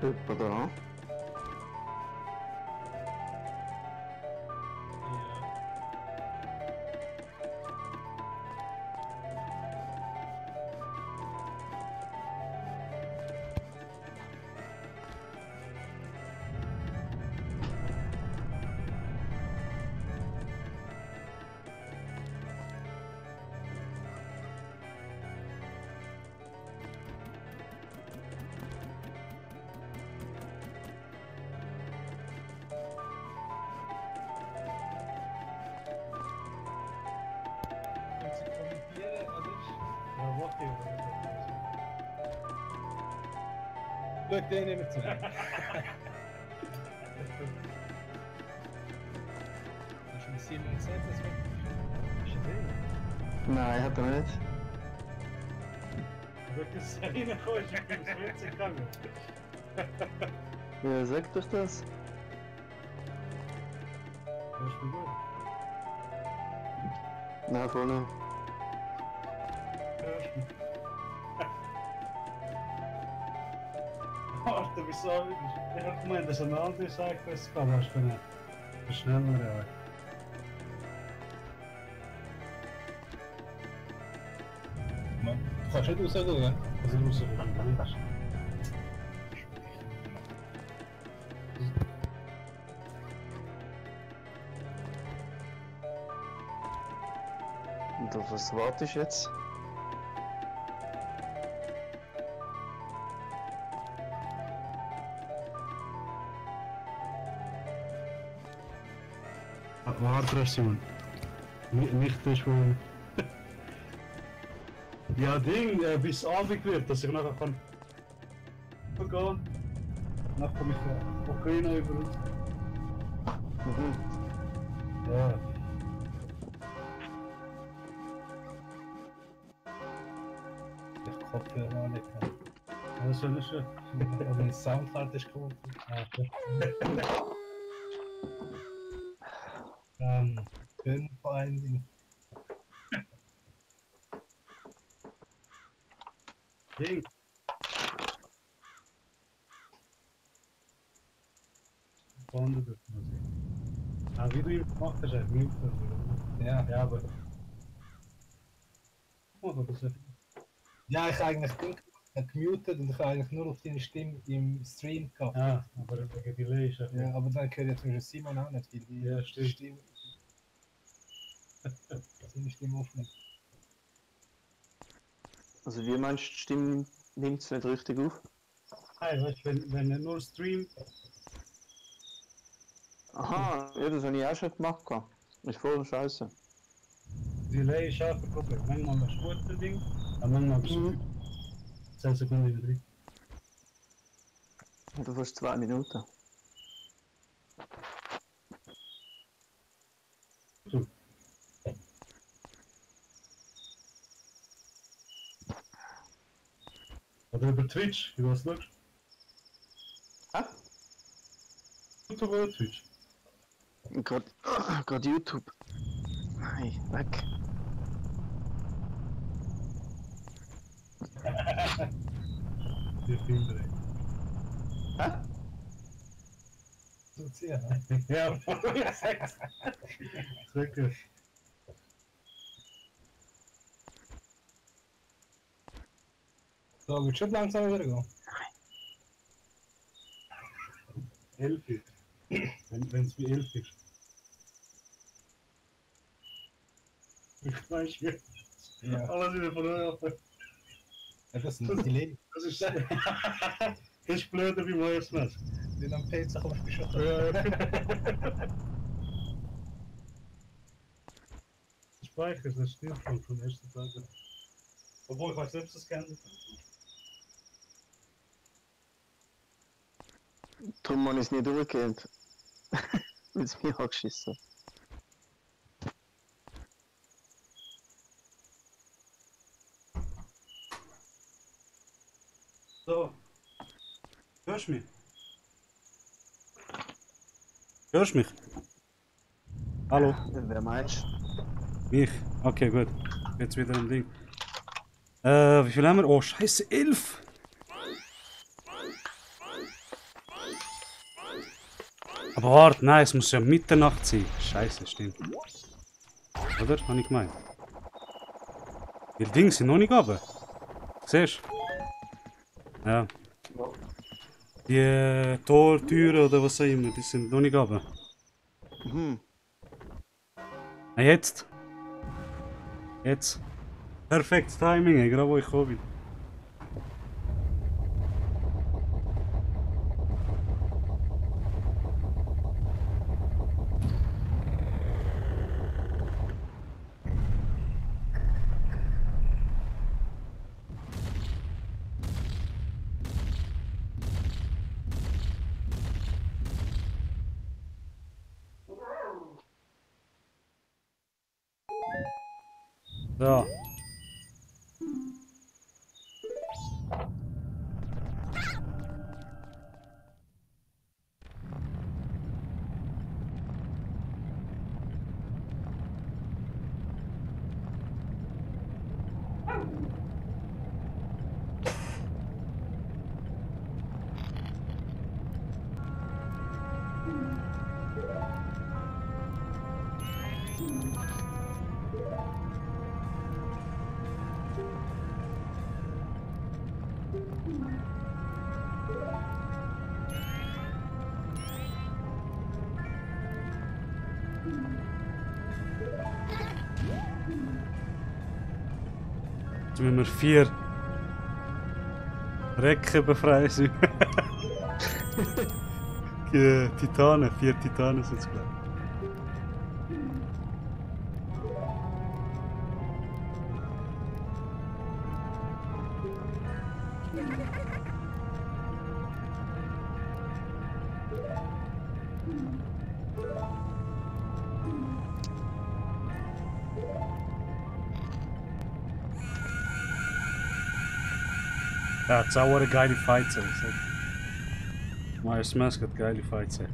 Jemand da? Wenn Sie kommentieren, oder? Ja, warte, Schau den nicht mehr zu. Hast du den Simon gesehen, das wird? Ist er drin? Nein, hat er nicht. Wirklich reingekommen, ich bin ins WC gegangen. Wer sagt euch das? Hörst du mich gut? Nein, voll nicht. Hörst du mich? Warte, wieso? Ich hab gemeint, das ist eine andere Seite, das kann man schon nicht. Das ist schneller, ja. Du kannst nicht rausgehen. Also ich muss aber nicht. Und auf was wartest du jetzt? Warte, Simon. Nicht das, wo... Ja, Ding, bis Abend wird, dass ich nachher kann... gehen. Dann komme ich von Ukraine über uns. Mhm. Ja. Ich Kopfhörer noch nicht. Das ist schön. Aber ein Soundcard ist cool. Schön vor allen Dingen. Ding. Spannend wird Musik. Ah, wie du ihn gemacht hast, er nimmt das. Ja. Ja, aber... Oh, das ist Ja, ich habe eigentlich gemutet und ich habe eigentlich nur auf deine Stimme im Stream gehabt. ja, aber wegen Delay ist er... Ja, aber dann gehört ja zum Beispiel Simon auch nicht, weil die Ja, stimmt. Stimme. Seine Stimme aufnimmt. Also wie meinst du, die Stimme nimmt es nicht richtig auf? Hey, weißt du, wenn er nur streamt... Aha, ja, das habe ich auch schon gemacht. Ist voll scheiße. Delay ist auch ein Problem. Manchmal ist gut, das Ding, aber manchmal ist es 10 Sekunden drin. Du fast 2 Minuten. So. Oder über Twitch, wie was schaust Hä? YouTube oder Twitch? Gerade YouTube. Nein, weg. Die Filme. Hä? So ziehen, ne? Ja, sehr gut. So, wird schon langsam wieder gehen. 11. Wenn es wie 11 ist. Ich weiß nicht. Ja. Alles wieder verloren. Ja, das ist ein Delay. Das ist... das ist blöder wie neues Messer. Wenn du am PC kommst, bist du schon Speicher, das stimmt schon vom ersten Tag. Obwohl, ich weiß selbst, das kennt. Darum habe ich es nicht durchgehend. Weil es mich angeschissen hat. So. Hörst du mich? Hörst du mich? Hallo? Wer meinst Mich? Okay, gut. Jetzt wieder ein Ding. Wie viel haben wir? Oh, scheiße, 11! Aber warte, nein, es muss ja Mitternacht sein. Scheiße, stimmt. Oder? Hab ich gemeint. Die Dinge sind noch nicht runter. Siehst du? Ja. Die Tortüren oder was auch immer, die sind noch nicht runter. du? Mhm. Na jetzt! Jetzt! Perfektes Timing, ey, gerade wo ich gekommen bin. So. Jetzt müssen wir 4 Recken befreien. Titanen, 4 Titanen sind es, glaube ich. Ja, het zou een geile Fight sein. Maar Smash gaat geile Fight sein.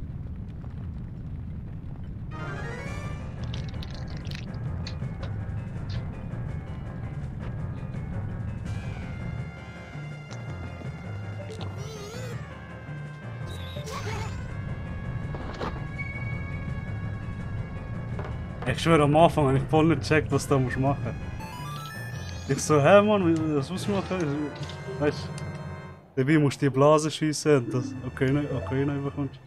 Ich schwöre, am Anfang habe ich voll nicht gecheckt, was du da machen musst. Ich so, hä Mann, was muss ich machen? Weißt du, dabei musst du die Blase schiessen und das Ocarina überkommst.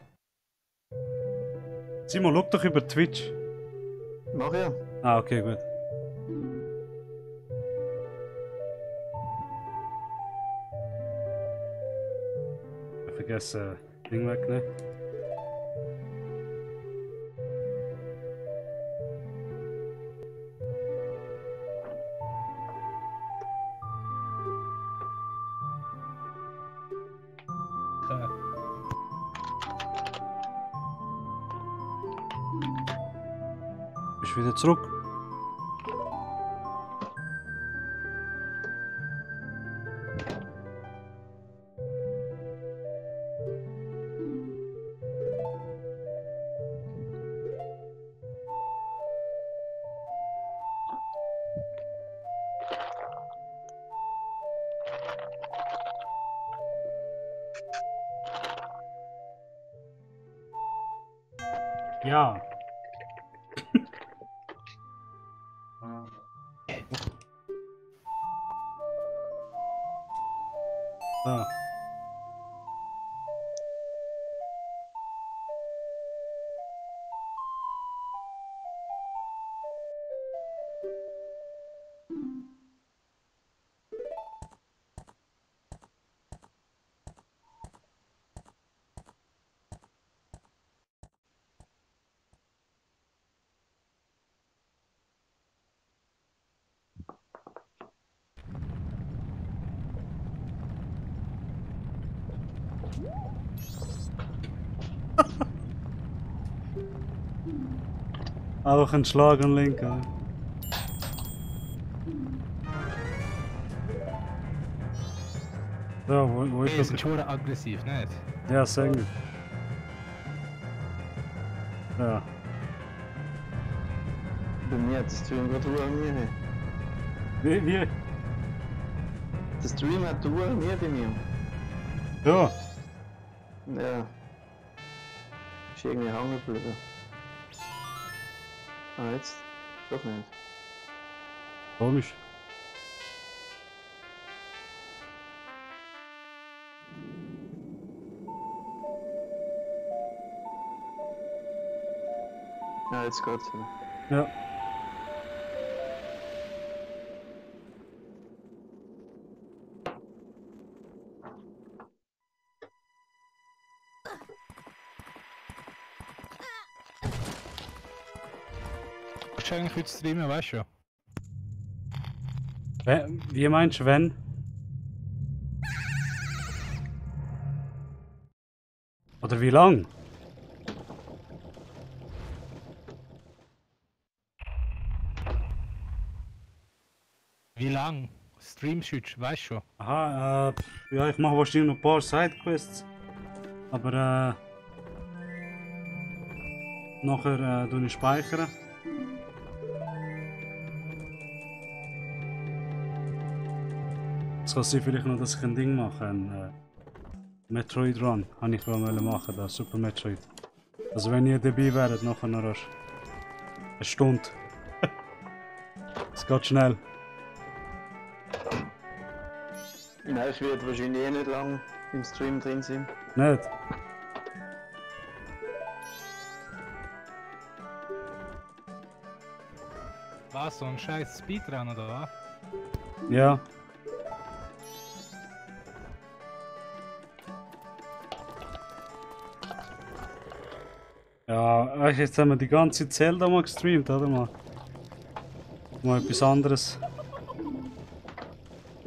Simon, schau doch über Twitch. Mach ja. Ah, okay, gut. Ich vergesse Ding wegnehmen. Bist wieder zurück? Ja. So. Einfach ein Schlag und Link, oder? Ja, wo Die ist sind das? schon aggressiv, nicht? Ja, Sänger. Ja. Bei mir hat der Stream gerade Ruhe an mir. Wie? Der Stream hat Ruhe an mir bei mir. Ja. Ja. Ist irgendwie hängen geblieben. Ah, jetzt? Doch nicht. Komisch. Ja, jetzt geht's wieder. Ja. Kannst du eigentlich heute streamen, weißt du schon? Wie meinst du, wenn? Oder wie lang? Wie lang streamst du heute, weißt du schon? Aha, ja, ich mache wahrscheinlich noch ein paar Sidequests. Aber nachher tue ich speichern. Es kann sein vielleicht noch, dass ich ein Ding mache, ein Metroid Run, habe ich machen, das Super Metroid. Also wenn ihr dabei wäret, nachher noch rasch. Eine Stunde. Es geht schnell. Nein, ich werde wahrscheinlich eh nicht lang im Stream drin sein. Nicht? Was, so ein scheiß Speedrun oder was? Ja. Ja, jetzt haben wir die ganze Zelda mal gestreamt, oder mal? Mal etwas anderes.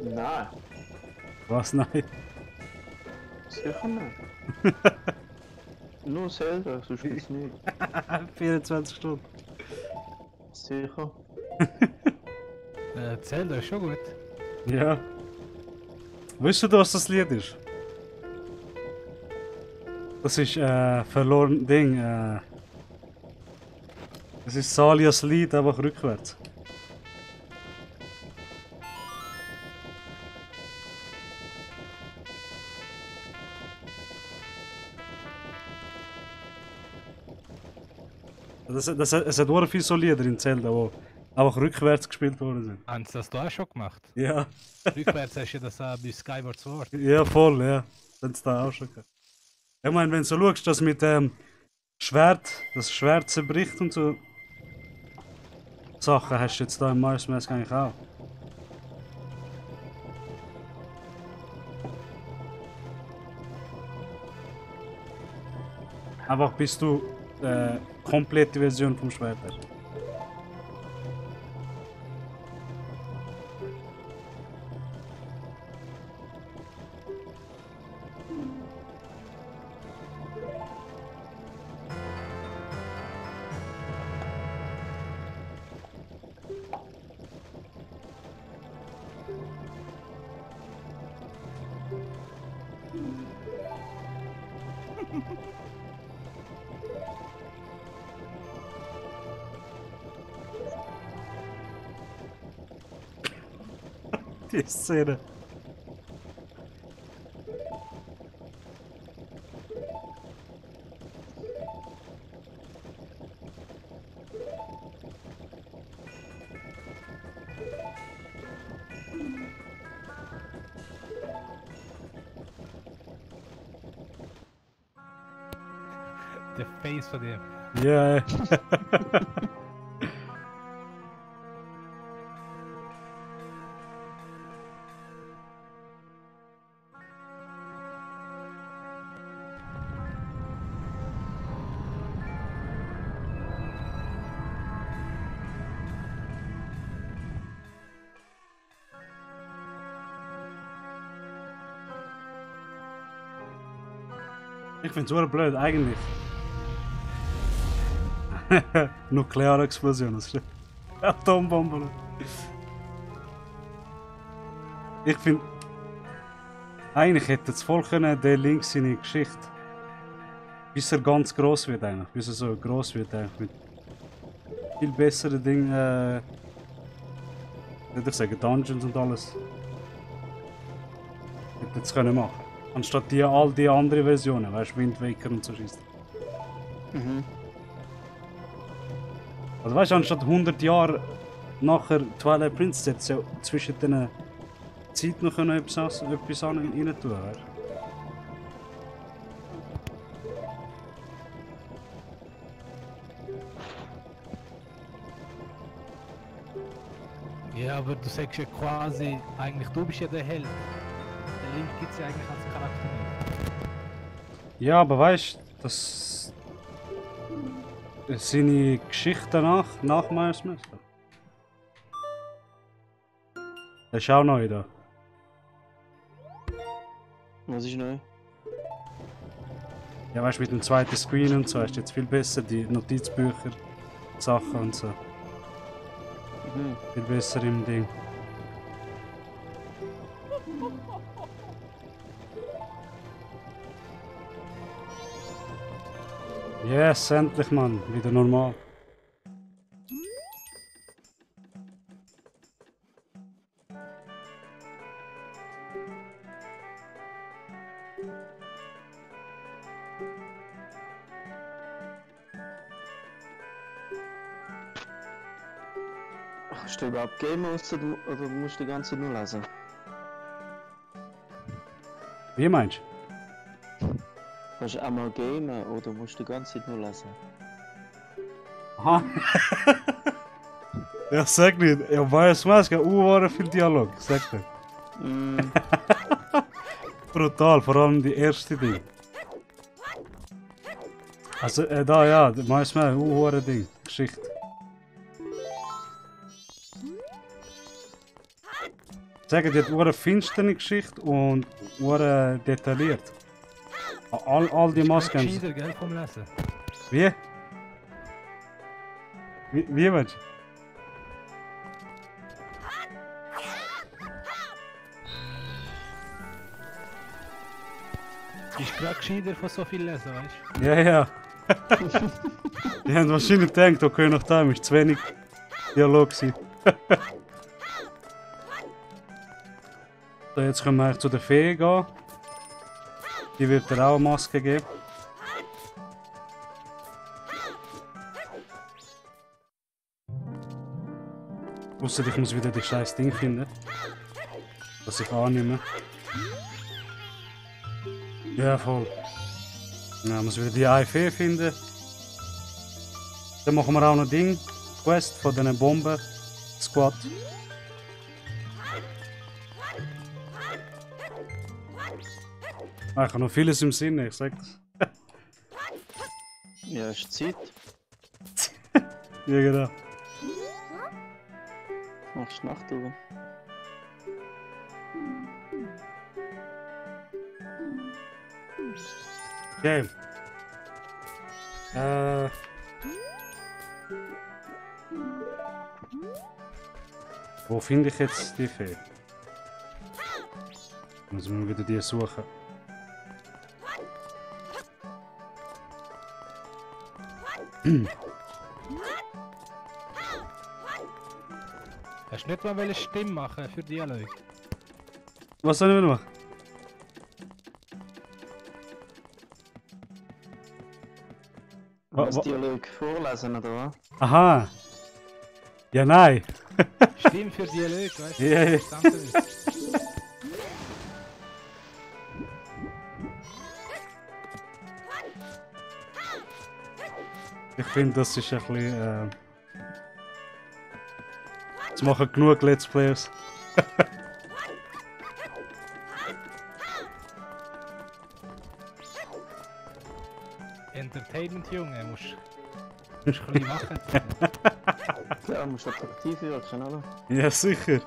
Nein, Was? Nein. sicher nicht. Nur Zelda, sonst geht's nicht. 24 Stunden. Sicher. Zelda ist schon gut. Ja. Weißt du, was das Lied ist? Das ist verloren Ding. Das ist Salias Lied, einfach rückwärts. Es hat sehr viele so Lieder in Zelda, die einfach rückwärts gespielt worden sind. Haben sie das da auch schon gemacht? Ja, Rückwärts hast du das auch bei Skyward Sword. ja voll, ja. Das haben sie da auch schon gehabt. Ich meine, wenn du so schaust, dass mit dem Schwert, das Schwert zerbricht und so Sachen hast du jetzt da im Majora's Mask eigentlich auch. Einfach bis du komplette Version vom Schwert hast. Die Szene. Der Face von dem. Ja. Ich find's super blöd, eigentlich. Nuklearexplosion, das ist Atombombe. Ich finde, eigentlich hätte es voll können, der Link seine Geschichte, bis er ganz groß wird eigentlich, bis er so groß wird eigentlich, mit viel besseren Dingen, würde ich sagen, Dungeons und alles. Hätte es können machen. Anstatt all die anderen Versionen, weißt du, Wind Waker und so schießt. Mhm. Also weißt du, anstatt 100 Jahre nachher Twilight Princess hätte es ja zwischen den Zeit noch etwas rein tun, weißt du? Ja, aber du sagst ja quasi, eigentlich du bist ja der Held. Der Link gibt es ja eigentlich als Charakter nicht. Ja, aber weißt du, das seine Geschichte nach Miles Master. Das ist auch neu da. Was ist neu? Ja, weißt du, mit dem zweiten Screen und so hast du jetzt viel besser die Notizbücher, Sachen und so. Mhm. Viel besser im Ding. Yes, endlich, Mann. Wieder normal. Kannst du überhaupt gamen oder musst du die ganze Zeit nur lesen? Wie meinst du? Kannst du einmal gamen oder musst du die ganze Zeit nur lesen? Aha. Ja, sag nicht. Ja, Miles Mask hat viel Dialog. Sag nicht. Mm, Brutal, vor allem die erste Ding. Also, da ja, Miles Mask, Ding. Geschichte. Sagen, die hat eine finstere Geschichte und detailliert. All die Masken. Gescheiter, gell, vom Lesen. Wie? Wie meinst Ist gerade gescheiter von so viel Lesen, weißt du? Ja, ja. Die haben wahrscheinlich gedacht, okay, nach dem ist zu wenig Dialog gewesen. So, jetzt können wir eigentlich zu der Fee gehen. Die wird dir auch eine Maske geben. Ausser ich muss wieder das scheiß Ding finden. Das ich annehme. Ja, voll. Ja, muss wieder die eine Fee finden. Dann machen wir auch noch Ding. Quest von diesen Bomben. Squad. Ich habe noch vieles im Sinn, ich sag das. ja, ist Zeit. Ja, genau. Machst du Nacht über. Okay. Wo finde ich jetzt die Fee? Muss man wieder die suchen. Hast du nicht mal eine Stimme machen für Dialog? Was soll ich wieder machen? Was Dialog vorlesen oder was? Aha! Ja, nein! Stimme für Dialog, weißt du? Ja, ja. Ich finde, das ist ein bisschen. Es machen genug Let's Players. Entertainment, Junge, musst ein bisschen machen. Klar, musst du attraktiv wirken, oder? Ja, sicher.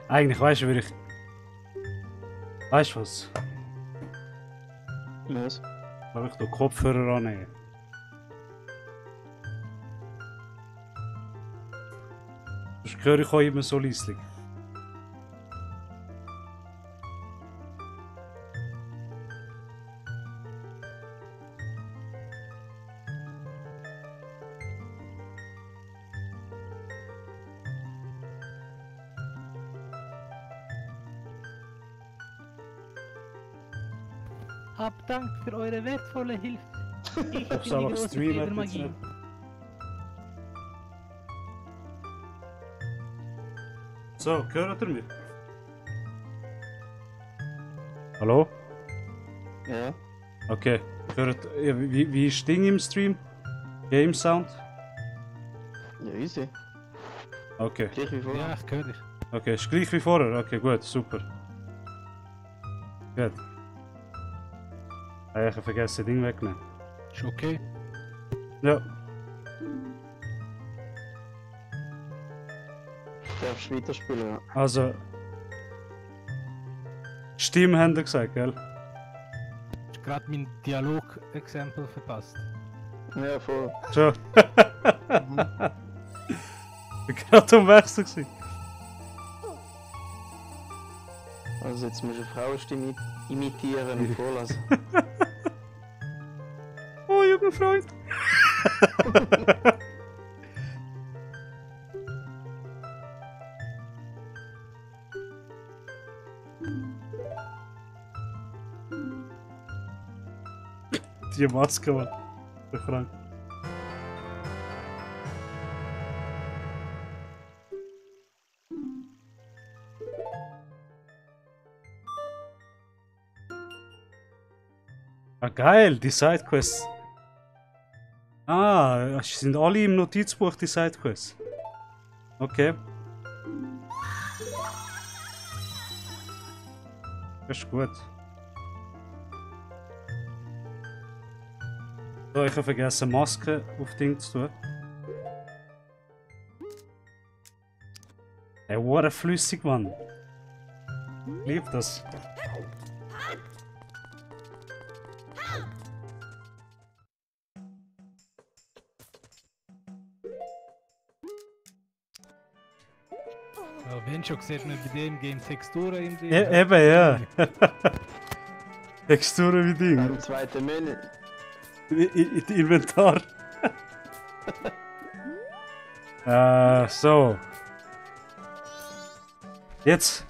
Eigentlich weißt du, würde ich. Weißt du was? Was? Soll ich den Kopfhörer annehmen? Sonst höre ich auch immer so leislich. Hab Dank für eure wertvolle Hilfe. Ich Aufs bin die einfach große streamen, Federmagie. jetzt So, hört ihr mich? Hallo? Ja. Okay. Hört, wie ist das Ding im Stream? Game Sound? Ja, easy. Okay. Gleich wie vorher. Ja, ich höre dich. Okay, ist gleich wie vorher. Okay, gut, super. Gut. Ich habe vergessen, das Ding wegnehmen. Ist okay. Ja. Du darfst weiterspielen, ja. Also. Stimme haben ihr gesagt, gell? Ich gerade mein Dialog-Exempel verpasst. Ja, voll. Schon. Ich war gerade am Wechsel gewesen. Also jetzt musst du eine Frauenstimme imitieren und vorlassen. Oh, junger Freund. Die Maske, Mann. Der Frank. Ah, geil, die Sidequests. Ah, sind alle im Notizbuch, die Sidequests. Okay. Das ist gut. So, ich habe vergessen, Maske auf Ding zu tun. Ey, what flüssig, Mann. Ich liebe das. Ja, wenn schon sieht man bei dem Game Texturen im Ding. Eben, ja. Texturen wie Ding. Beim zweiten Menü. Inventar. So. Jetzt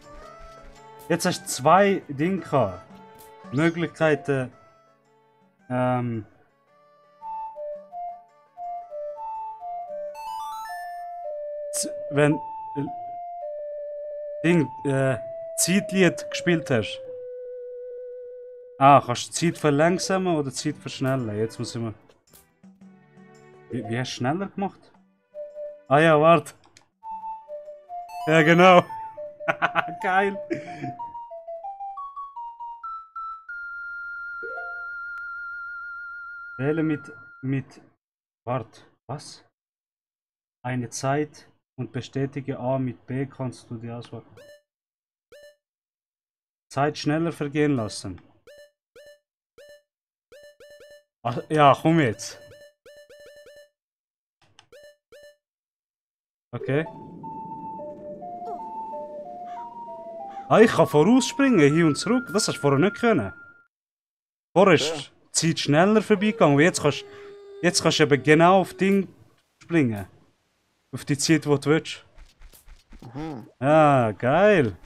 hast du zwei Dinge gehabt. Möglichkeiten. Wenn Zeitlied gespielt hast. Ah, kannst du die Zeit verlangsamen oder die Zeit verschnellen? Jetzt muss ich mal. Wie hast du schneller gemacht? Ah ja, warte. Ja, genau. Geil. Wähle mit. Warte, was? Eine Zeit und bestätige A mit B, kannst du die Auswahl. Zeit schneller vergehen lassen. Ach, ja, komm jetzt. Okay. Ah, ich kann vorausspringen, hin und zurück. Das hast du vorher nicht können. Vorher ist die Zeit schneller vorbeigegangen. Und jetzt kannst du eben genau auf Ding springen. Auf die Zeit, die du willst. Aha. Ah, geil.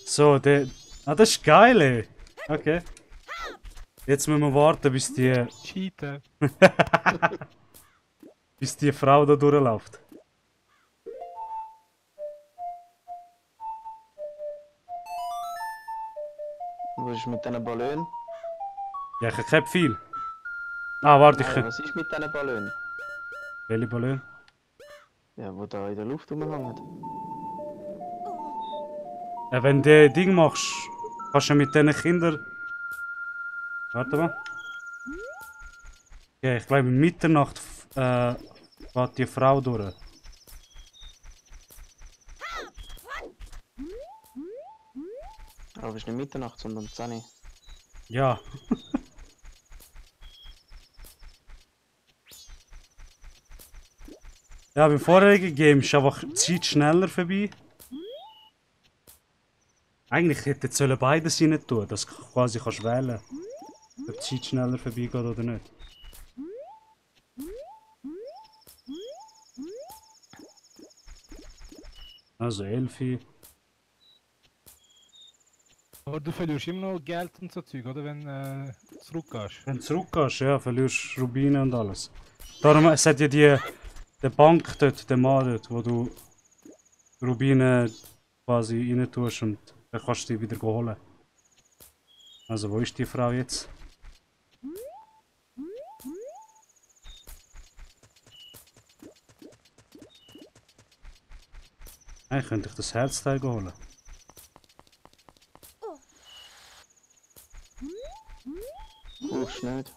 So, das ist geil, ey. Okay. Jetzt müssen wir warten, bis Cheater. die Frau da durchläuft. Was ist mit diesen Ballonen? Ja, ich habe viel. Ah, warte, Nein, was ist mit diesen Ballonen? Welche Ballon? Ja, wo da in der Luft rumhängen. Ja, wenn du Ding machst, kannst du mit diesen Kindern. Warte mal. Ja, ich glaube, Mitternacht geht die Frau durch. Aber es ist nicht Mitternacht, sondern 10 Uhr. Ja. Ja, beim vorherigen Game ist einfach die Zeit schneller vorbei. Eigentlich hätte jetzt beides rein tun, dass du quasi kannst wählen, ob die Zeit schneller vorbeigeht oder nicht. Also 11. Aber du verlierst immer noch Geld und so Zeug, oder? Wenn du zurückgehst. Wenn du zurückgehst, ja, verlierst du Rubine und alles. Darum, es hat ja die Bank dort, der Mann dort, wo du Rubine quasi rein tust und dann kannst du die wieder holen. Also, wo ist die Frau jetzt? Eigentlich könnte ich das Herzteil holen. Brauchst du nicht.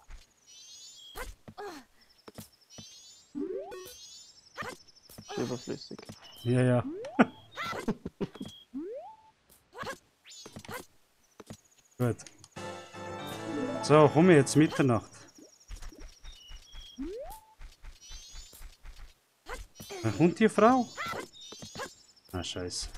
Ist überflüssig. Ja, ja. Gut. So, komm jetzt Mitternacht. Wann kommt die Frau? Ah, scheiße.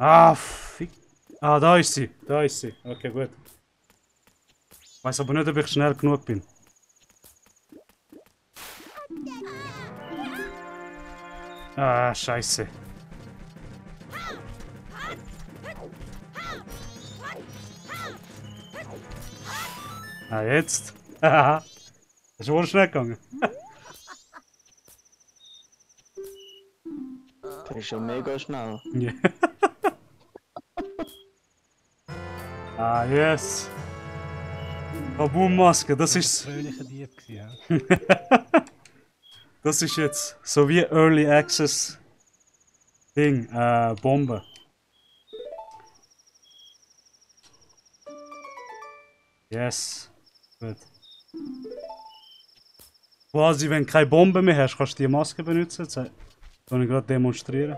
Ah, fick. Ah, da ist sie. Da ist sie. Okay, gut. Ich weiß aber nicht, ob ich schnell genug bin. Ah, scheiße. Ah, jetzt. Haha. Das ist wohl schnell gegangen. Das ist ja mega schnell. Ja. Ah, yes. Kaboom-Maske, das ist. Fröhlicher Dieb gewesen, ja. Das ist jetzt so wie Early Access Ding, Bombe. Yes. Gut. Quasi, wenn du keine Bombe mehr hast, kannst du die Maske benutzen. Das kann ich gerade demonstrieren.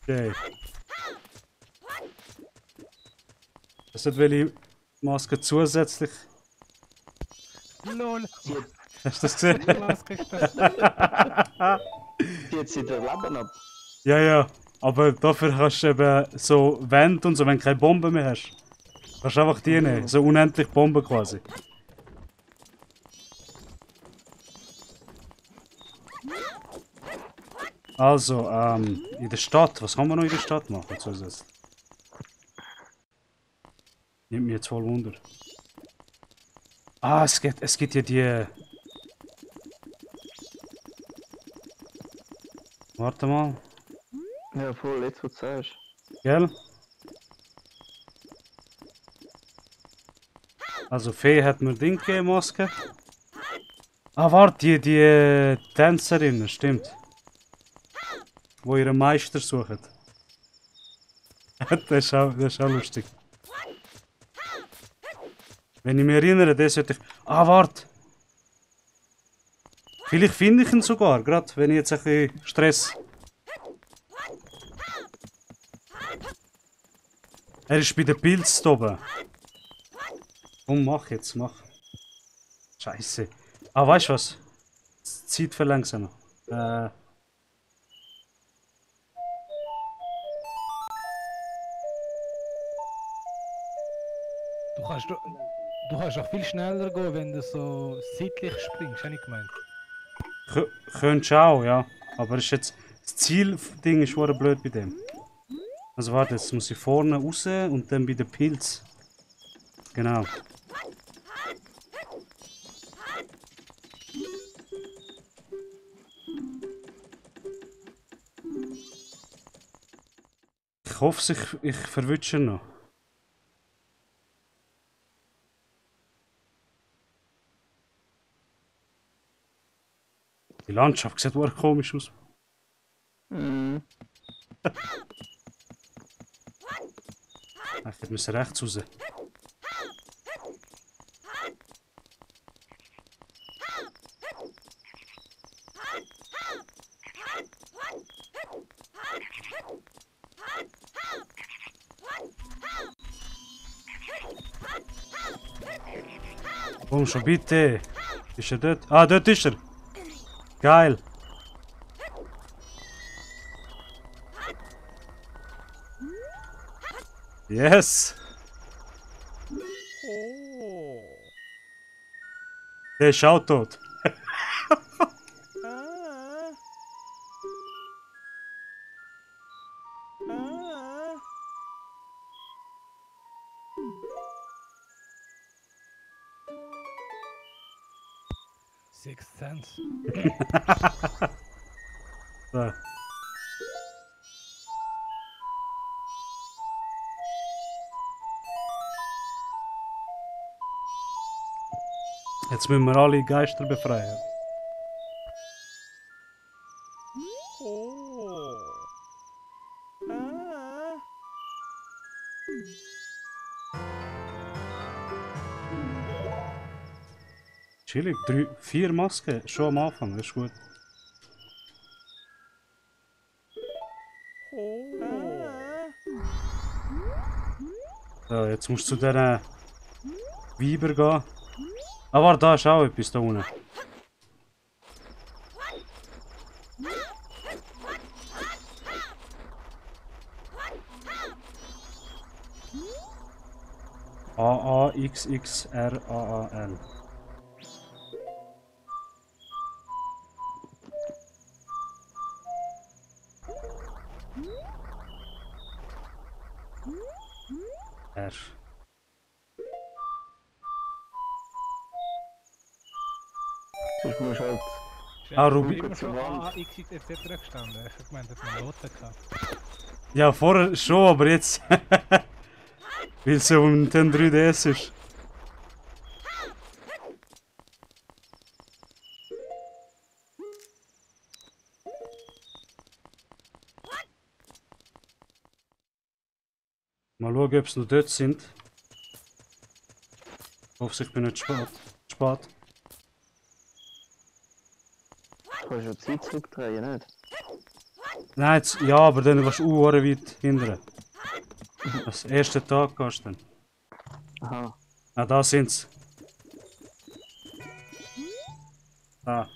Okay. Das hat welche Maske zusätzlich. LOL! Hast du das gesehen? Was kriegst du? Die hat sie der Leben ab. Ja, ja. Aber dafür hast du eben so Wände und so, wenn du keine Bombe mehr hast. Kannst du einfach die nehmen. So unendlich Bomben quasi. Also, in der Stadt, was kann man noch in der Stadt machen zusätzlich? Nimmt mich jetzt voll Wunder. Ah, es gibt ja die. Warte mal, Ja, voll, jetzt wo du sagst. gell? Also Fee hat mir Ding gegeben, Maske. Ah, warte, die Tänzerinnen, stimmt. Wo ihren Meister suchen. Das ist auch lustig. Wenn ich mich erinnere, das sollte ich. Ah, warte! Vielleicht finde ich ihn sogar, gerade wenn ich jetzt ein bisschen Stress. Er ist bei den Pilzen oben. Komm, mach jetzt, mach. Scheiße. Ah, weißt du was? Zeit verlangsamen. Du kannst auch viel schneller gehen, wenn du so seitlich springst, habe ich gemeint. Könntest du auch, ja. Aber ist jetzt, das Zielding ist schon blöd bei dem. Also warte, jetzt muss ich vorne raus und dann bei den Pilz. Genau. Ich hoffe, ich verwünsche ihn noch. Die Landschaft sieht wirklich komisch aus. Ich muss rechts raus. Komm schon bitte. Ist er dort? Ah, dort ist er. Geil. Yes. Der ist auch tot. 6 Cent. So. Jetzt müssen wir alle Geister befreien. Chillig, 4 Masken schon am Anfang, das ist gut. So, jetzt musst du zu diesen Weiber gehen. Ah, warte, da ist auch etwas da unten. A-A-X-X-R-A-A-N. R. Sonst musst du halt... Ah, Ruby. Immer schon A, X, X, etc. gestanden. Ich hab gemeint, dass man Noten gehabt. Ja, vorher schon, aber jetzt. Weil es ja um den 3DS ist. Mal schauen, ob sie noch dort sind. Ich hoffe, ich bin nicht spät. Du kannst ja die Zeit zurückdrehen, nicht? Nein, jetzt, ja, aber dann warst du weit hinterher. Das erste Tag gehst du dann. Aha. Ah, da sind sie. Da.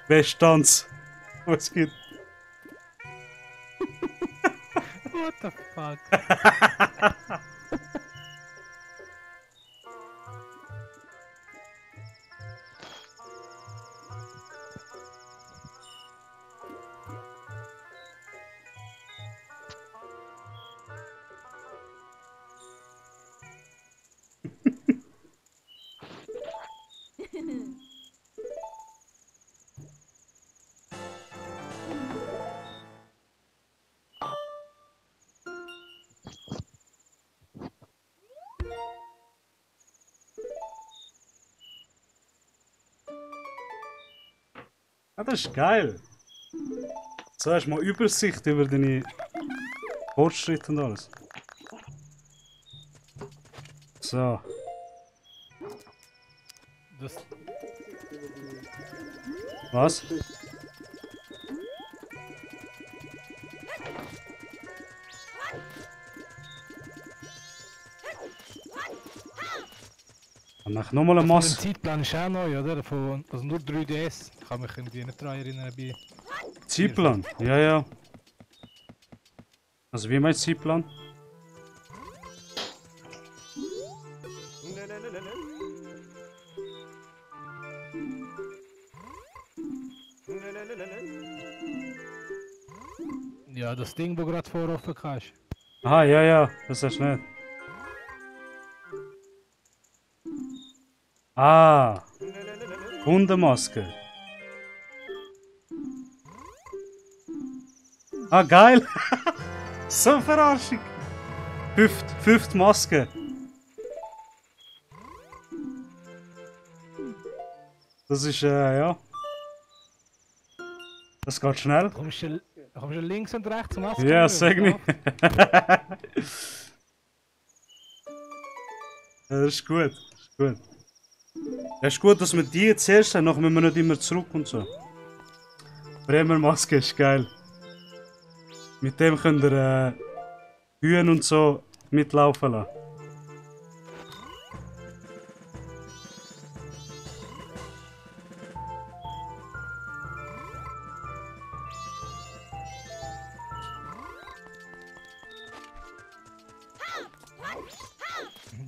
Besttanz. Was geht? What the fuck? Ah, das ist geil. So hast du mal Übersicht über deine Fortschritte und alles. So. Das, Was? Dann mach nochmal eine der Masse. Zeitplan ist auch neu, oder? Also nur 3DS. Ich kann mich irgendwie nicht daran erinnern, bei... Zeitplan? Ja, ja. Also wie meinst du Zeitplan? Ja, das Ding, wo gerade vor offen kannst. Aha, ja, ja, das hast du nicht. Ah, Hundemaske. Ah, geil! So Verarschung! Fünfte Maske. Das ist, ja. Das geht schnell. Kommst du links und rechts zum Maske? Ja, sag nicht. Ja, das ist gut. Das ist gut. Es ist gut, dass wir die zuerst haben, nachher müssen wir nicht immer zurück und so. Bremer Maske ist geil. Mit dem könnt ihr Kühen und so mitlaufen lassen.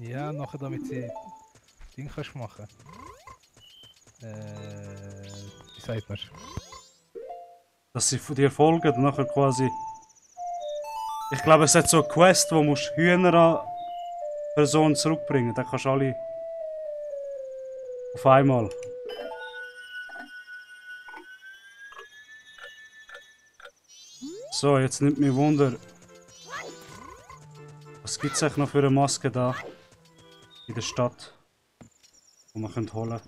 Ja, nachher damit sie Ding kannst machen. Wie sagt man? Dass sie dir folgen und nachher quasi... Ich glaube, es hat so eine Quest, wo du Hühner an Personen zurückbringen. Dann kannst du alle... auf einmal. So, jetzt nimmt mich Wunder... Was gibt es eigentlich noch für eine Maske da? In der Stadt? Die man holen kann.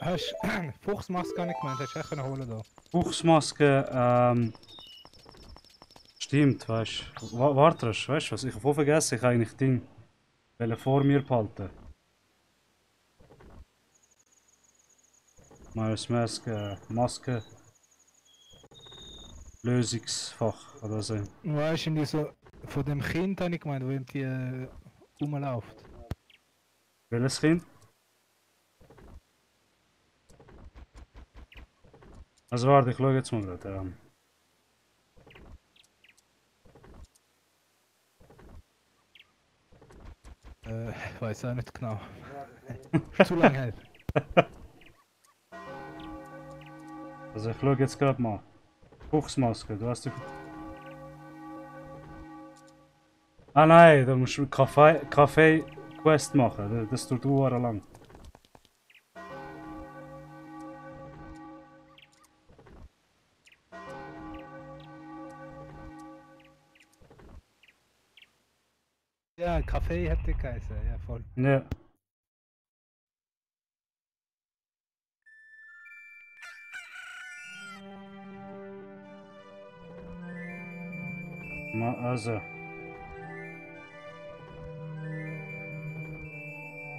Hast Fuchsmaske gar nicht gemeint, hast du echt holen da. Fuchsmaske, stimmt, weißt du. Warte, weißt du was? Ich habe voll vergessen, ich habe eigentlich Ding vor mir behalten. Miles Maske, Maske. Lösungsfach oder so. Weißt du, so von dem Kind habe ich gemeint, wo irgendwie rumläuft. Welches Kind? Also warte, ich schaue jetzt mal gerade. Ich weiß auch nicht genau. Zu lange her. Also ich schaue jetzt gerade mal. Fuchsmaske, du hast die... Ah nein, da musst du Kaffee-Quest machen, das tut lang. Ja, Kaffee hätte geheißen, ja voll. Ja. Also.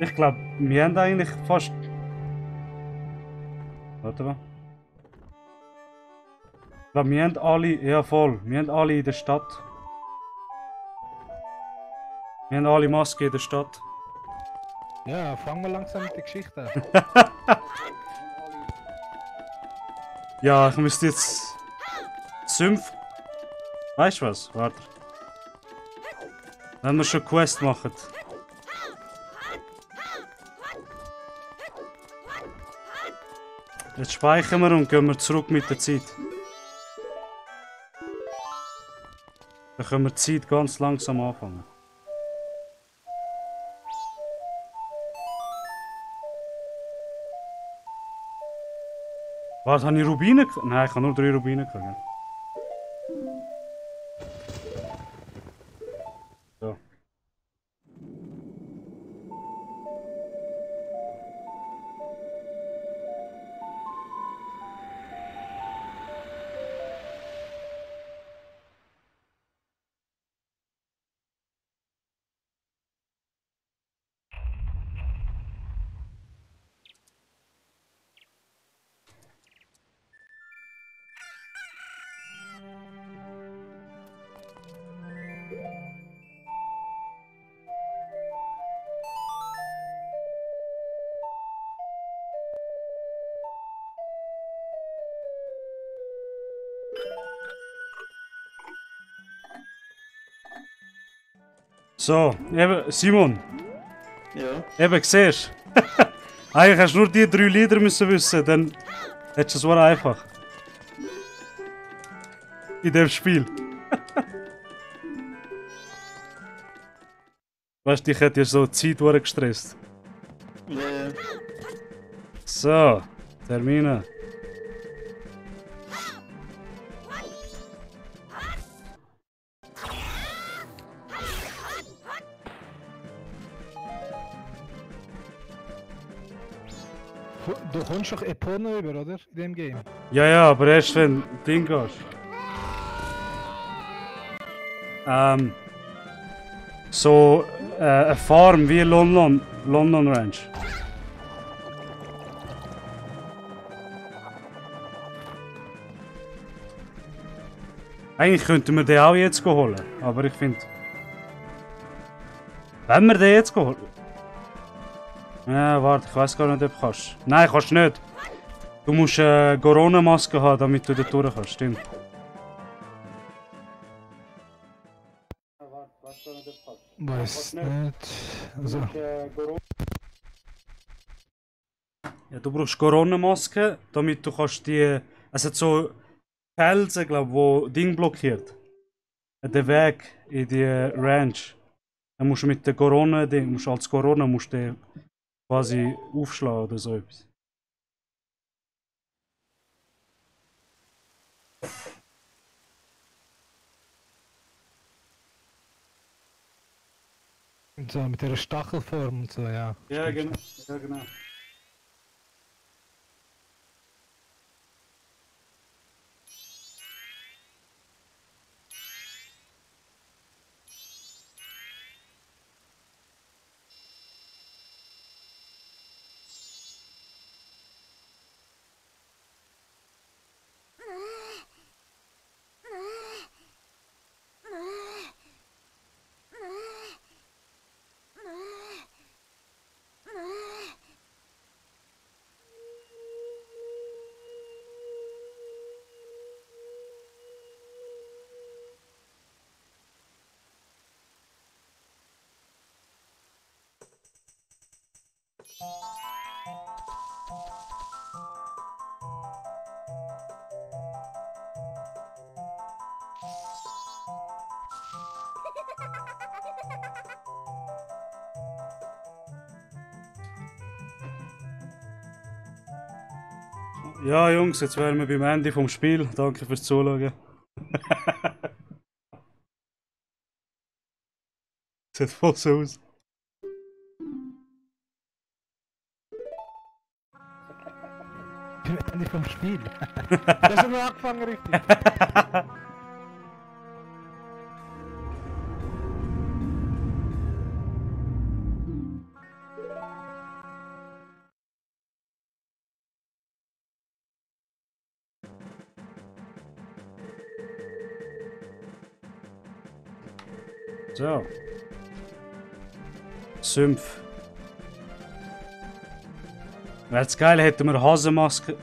Ich glaube, wir haben eigentlich fast... Warte mal. Ich glaube, wir haben alle... Ja voll, wir haben alle in der Stadt. Wir haben alle Masken in der Stadt. Ja, fangen wir langsam mit der Geschichte an. Ja, ich müsste jetzt... Sümpf... Weißt du was? Warte. Wenn wir schon Quest machen. Jetzt speichern wir und gehen wir zurück mit der Zeit. Dann können wir die Zeit ganz langsam anfangen. Was, habe ich Rubine gekriegt? Nein, ich habe nur 3 Rubine gekriegt. So. So, eben, Simon, Ja, eben siehst du. Eigentlich hast du nur die 3 Lieder müssen wissen, dann hättest du es einfach. In dem Spiel. Weißt du, ich hätte ja so die Zeit gestresst. ja. So, Termine. Du kommst doch Epona über, oder? In dem Game. Ja, ja, aber erst wenn du Ding gehst. So eine Farm wie London Ranch. Eigentlich könnten wir den auch jetzt holen, aber ich finde... Wenn wir den jetzt holen... Ja, warte, ich weiß gar nicht, ob du kannst. Nein, kannst du nicht. Du musst eine Corona-Maske haben, damit du da durch kannst, stimmt. Weiß nicht. Also, Ja, du brauchst Corona-Maske, damit du kannst die... Es hat so Felsen, glaube ich, wo Ding blockiert. Den Weg in die Ranch. Dann musst du mit der Corona-Ding, musst als Corona musst du den quasi aufschlagen oder so etwas. und so mit der Stachelform und so, ja. Ja, Stimmt genau. Ja, genau. Ja, Jungs, jetzt wären wir beim Ende vom Spiel. Danke fürs Zuschauen. Sieht voll so aus. Beim Ende vom Spiel. Das ist schon mal angefangen, richtig. So. Sümpf. Wär's geil, hätten wir Hasenmaske.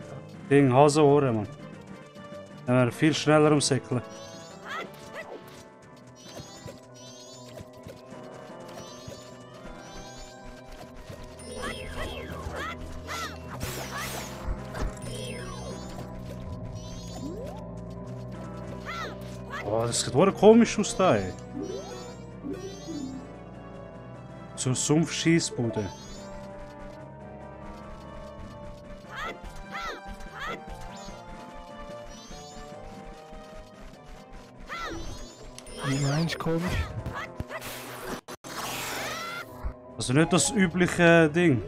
Ding, Hasenohren, Mann. Dann wären wir viel schneller am Säckeln. Oh, das sieht wirklich komisch aus da, ey. So ein Sumpfschießbude. Wie meinst du komisch? Also nicht das übliche Ding.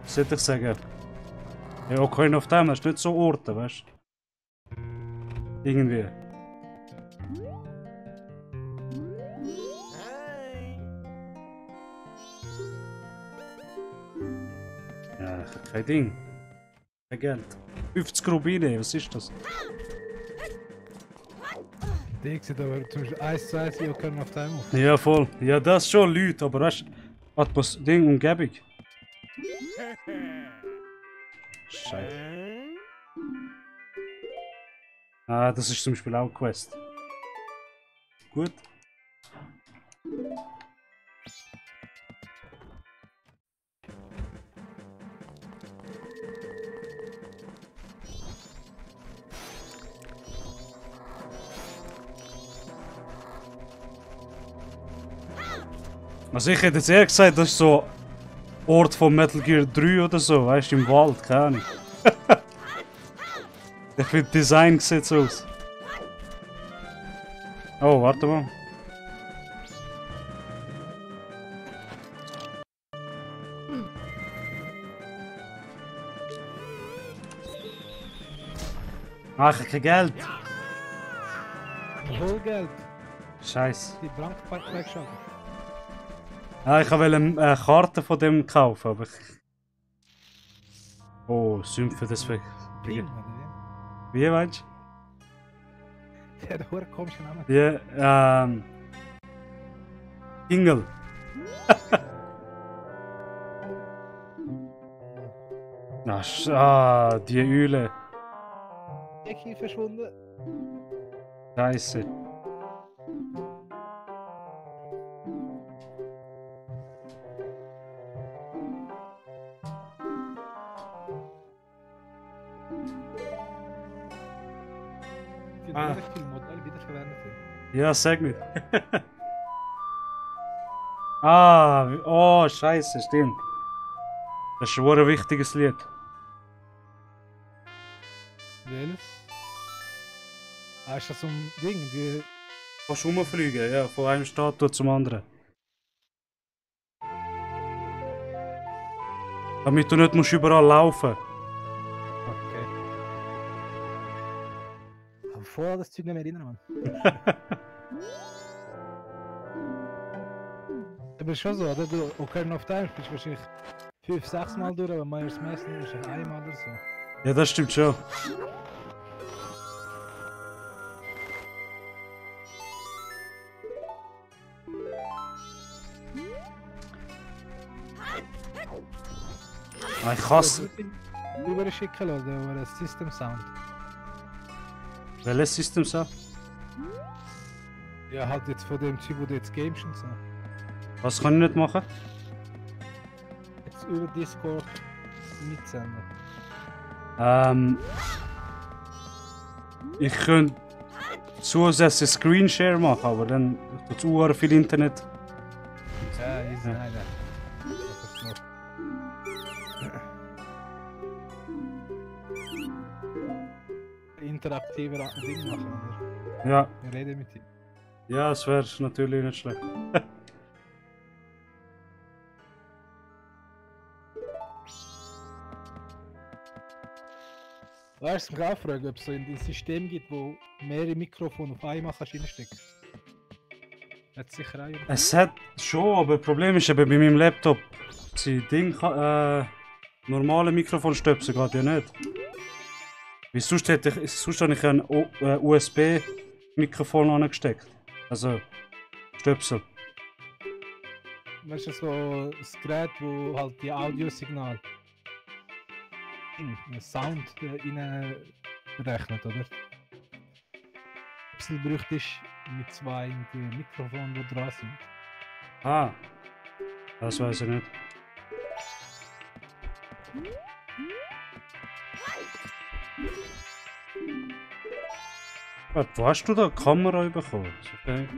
Was sollte ich sagen? Ja, okay, auf dem hast du nicht so Orte, weißt du? Irgendwie. Ja, kein Ding. Kein Geld. 50 Rubine, was ist das? Die sieht aber zum Beispiel 1 zu 1 können auf dem auf. Ja, voll. Ja, das ist schon Leute, aber weißt du, Atmos Ding, Umgebung. Scheiße. Ah, das ist zum Beispiel auch eine Quest. Gut. Also ich hätte jetzt eher gesagt, das ist so Ort von Metal Gear 3 oder so, weißt du, im Wald, keine Ahnung. Ich finde, Design sieht so aus. Oh, warte mal. Ah, ich hab kein Geld. Hol Geld. Scheiße. Die Bank wegschalten. Ah, ich wollte eine Karte von dem kaufen, aber ich... Oh, Sümpfe, das weg. Ping, oder Wie meinst wie? Der hat einen komischen Namen. du? Ja, Ingel. Die Eule. Ecki verschwunden. Scheiße. Die Ah. recht viele Modelle wiederverwendet sind. Ja, sag nicht. Oh, Scheiße, stimmt. Das ist ein wichtiges Lied. Welches? Ah, ist das so ein Ding? Die... Kannst du rumfliegen, ja, von einem Statue zum anderen. Damit du nicht musst überall laufen. Okay. Aber vorher das Zeug nicht mehr erinnern, Mann. Aber ist schon so, oder? Du Ocarina of Time spielst wahrscheinlich 5-6 Mal durch, aber Majora's Mask nur wahrscheinlich einmal oder so. Ja, das stimmt schon. Ich hasse... Über schicken lassen, über das System Sound. Welches System so? Ja, halt jetzt von dem Typ, wo du jetzt gamest und so. Was kann ich nicht machen? Jetzt über Discord mitsenden. Ich könnte zusätzlich Screenshare machen, aber dann tut es viel Internet. Ja, easy, Ja. nein, nein. Das ist noch. Interaktiver Ding machen, oder? Ja, Wir reden mit ihm. ja, das wäre natürlich nicht schlecht. Weißt du, ich mich auch fragen, ob es so ein System gibt, wo mehrere Mikrofone auf einmal kannst reinstecken kannst. Hat sicher auch jemand. Es hat schon, aber das Problem ist eben bei meinem Laptop, die normale Mikrofonstöpsel geht ja nicht. Wie sonst habe ich ein USB-Mikrofon angesteckt. Also Stöpsel. Weißt du, so das Gerät, wo halt die Audiosignal Sound rein berechnet, oder? Stöpsel bräuchtest mit zwei Mikrofonen, die dran sind. Ah, das weiß ich nicht. Warte, wo hast du da eine Kamera bekommen? Okay.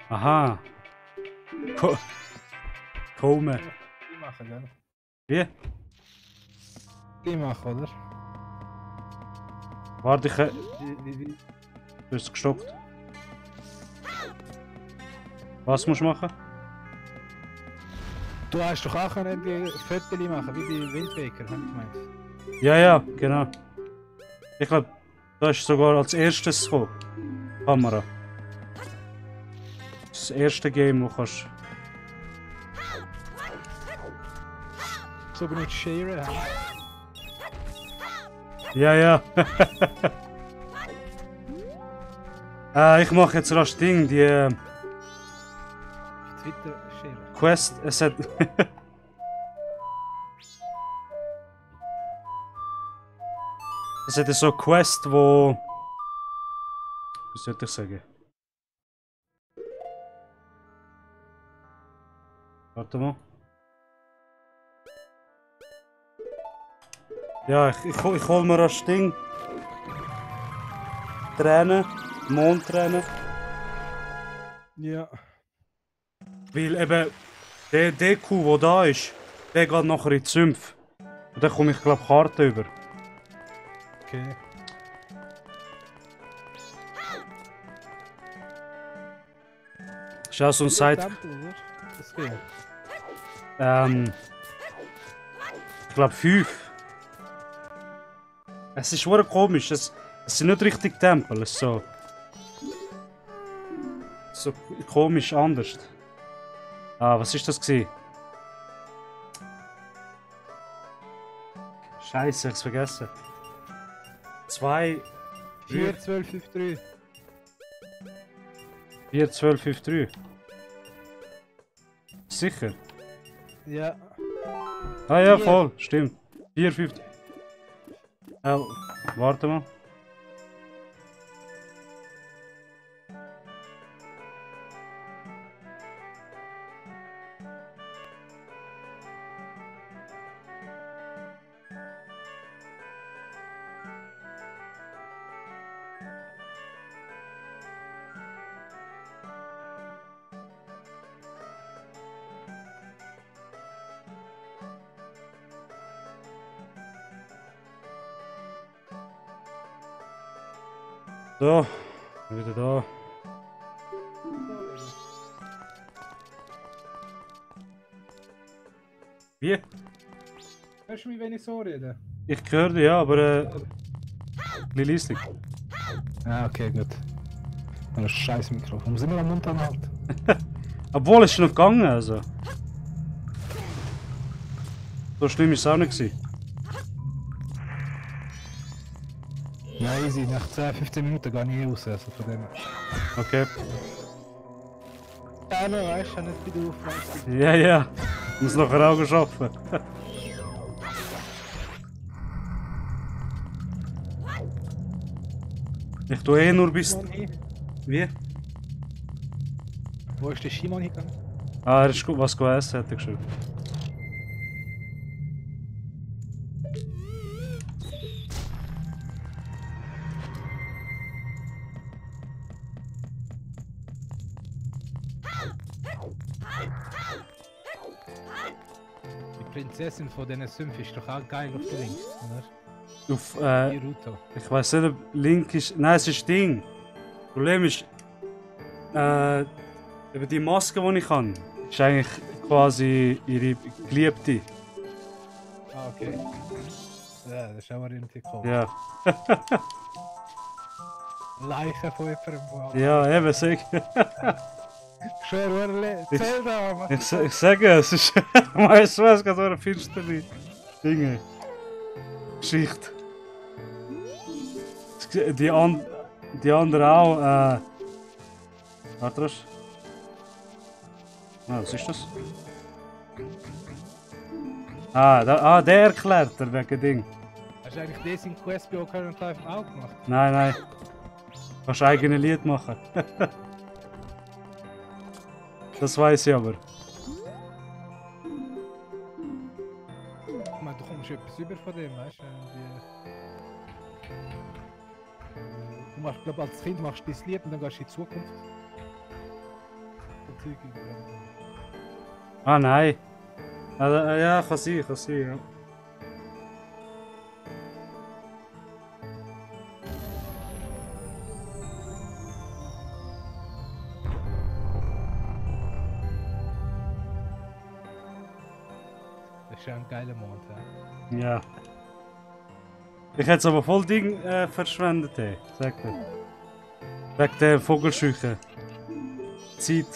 Aha. Komme. Die machen, gell? Wie? Die machen, oder? Warte, du Wie? hast gestoppt. Was musst du machen? Du hast doch auch können die Fotos machen, wie die Windbreaker, habe ich gemeint. Ja, ja, genau. Ich glaube, das ist sogar als erstes gekommen. Kamera. Das erste Game, wo kannst. So benutzt Share, ja. Ja, ja. Ich mache jetzt rasch Ding, die Twitter Share. Quest. Es hat. Es hat so eine Quest, wo. Wie soll ich sagen? Warte mal. Ja, ich hol mir das Ding. Tränen, Mondtränen. Ja. Weil eben der Kuh, der da ist, der geht nachher in die Sümpfe. Und dann komme ich glaube Karten über. Okay. Das ist auch so ein Side. Tempel, oder? Das Ding. Ich glaube 5. Es ist wirklich komisch, es sind nicht richtig Tempel, es ist so... So komisch anders. Ah, was ist das gewesen? Scheiße, ich hab's vergessen. 2... 4, 12, 5, 3. 4, 12, 5, 3. Sicher? Ja. Ah ja, voll, stimmt. 4, 5... warte mal. So, wieder da. Wie? Hörst du mich, wenn ich so rede? Ich höre dich, ja, aber ein leislich. Ah, okay, gut. Ein scheiß Mikrofon. Warum sind wir am Mund anhalten? Obwohl, es ist noch gegangen, also. So schlimm ist es auch nicht gewesen. Ja, easy. Nach 10, 15 Minuten gehe ich raus, also von dem. Okay. Ja, no, weißt du, nicht bei der Aufnahme. Ja, ja. Muss nachher auch arbeiten. Ich tue eh nur bis... Wie? Wo ist der Shimon hingegangen? Ah, er ist gut, was essen, hat er geschrieben. Die Prinzessin von diesen Sümpfen ist doch auch geil auf der Links, oder? Auf, Naruto. ich weiß nicht, ob Link ist... Nein, es ist Ding. Das Problem ist... Eben die Maske, die ich habe, ist eigentlich quasi ihre Geliebte. Ah, okay. Ja, das ist auch relativ cool. Ja. Leiche von jemandem. Ja, eben, sag. Schwer, Zelda, Mann. Ich sage, es ist... Weißt du was, gerade so eine finstere Dinge. Geschichte. Die andere auch, Warte, was? Ah, was ist das? Der erklärt er wegen Ding. Hast du eigentlich das in Quest bei Ocarina of Time auch gemacht? Nein, nein. Du kannst eigene Lied machen. Das weiß ich aber. Ich meine, du kommst etwas über von dem, weißt du? Du machst, glaube als Kind machst du das Lied und dann gehst du in die Zukunft. Ah, nein. Ja, kann sein, ja. Das ist ja ein geiler Mond, ja. Ja. Ich hätte es aber voll Ding verschwendet, ey. Sag dir. Wegen der Vogelscheuche. Zeit.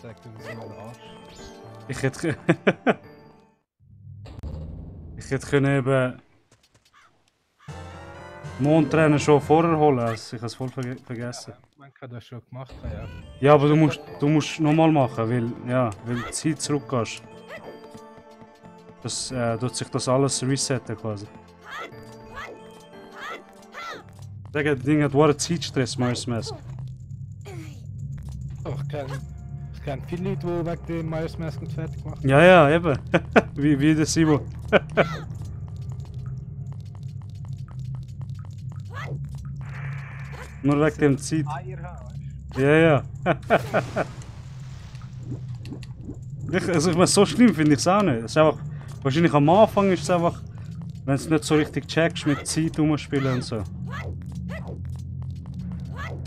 Sag du, das ist mal der Arsch. Ich hätte... ich hätte können eben... Mondtränen schon vorher holen, also ich habe es voll vergessen. Man kann das schon gemacht haben, ja. Ja, aber du musst nochmal machen, weil die Zeit zurückgehst. Das tut sich das alles resetten quasi. Das Ding hat einen Zeitstress, Majora's Mask. Oh, ich kenne viele Leute, die wegen dem Majora's Mask nicht fertig machen. Ja, eben. wie der Simon. Nur wegen dem Zeit. Eier haben, Ja. Ich meine, so schlimm finde ich es auch nicht. Es ist einfach, wahrscheinlich am Anfang ist es einfach, wenn du es nicht so richtig checkst, mit Zeit rumspielen und so.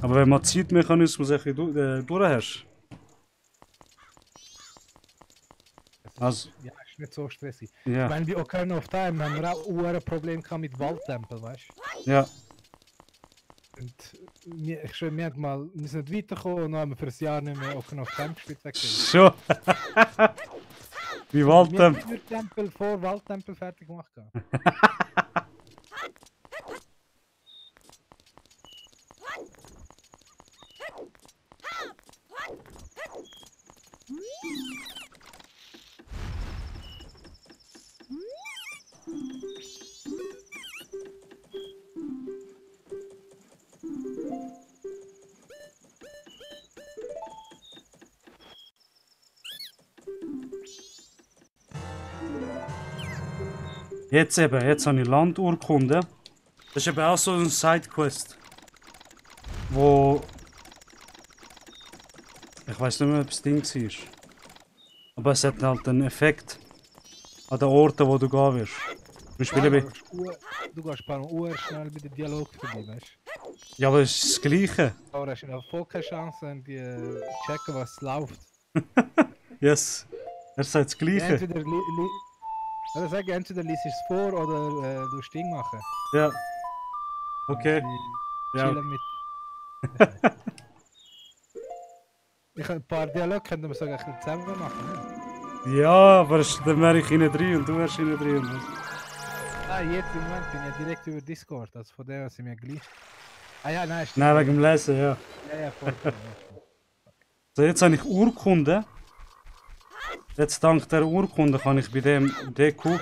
Aber wenn man Zeitmechanismus durch hast. Also, Ja, ist ist nicht so stressig. Ja. Ich meine, bei Ocarina of Time haben wir auch ein Problem gehabt mit Waldtempel, weißt du? Ja. Und wir haben mal, wir sind nicht weitergekommen und dann haben wir für ein Jahr nicht mehr Ocarina of Time gespielt. Wegen dem. Schon. Wie Wir Waldtempel. haben den Tempel vor Waldtempel fertig gemacht. gehabt. Jetzt eben, jetzt habe ich Landurkunde. Das ist eben auch so ein Sidequest. Wo. Ich weiß nicht mehr, ob das Ding war. Aber es hat halt einen Effekt an den Orten, wo du gehen wirst. Zum Beispiel eben. Du gehst ein paar Mal schnell bei den Dialog vorbei, weißt du? Ja, aber es ist das Gleiche. Aber hast du voll keine Chance, und die checken, was läuft. Yes. Er sagt das Gleiche. Oder sag, entweder liest es vor oder du Ding machen. Ja. Okay. Sie Ja. chillen mit. Ich ein paar Dialoge könnten wir sogar ein bisschen zusammen machen. Ne? Ja, aber dann wäre ich innen drin und du wärst innen drin. Ah, jetzt im Moment bin ich ja direkt über Discord, also von der sind wir gleich. Ah ja, nein, stimmt. Nein, wegen dem Lesen, ja. Ja, voll. So, jetzt habe ich Urkunde. Jetzt dank der Urkunde kann ich bei dem Deku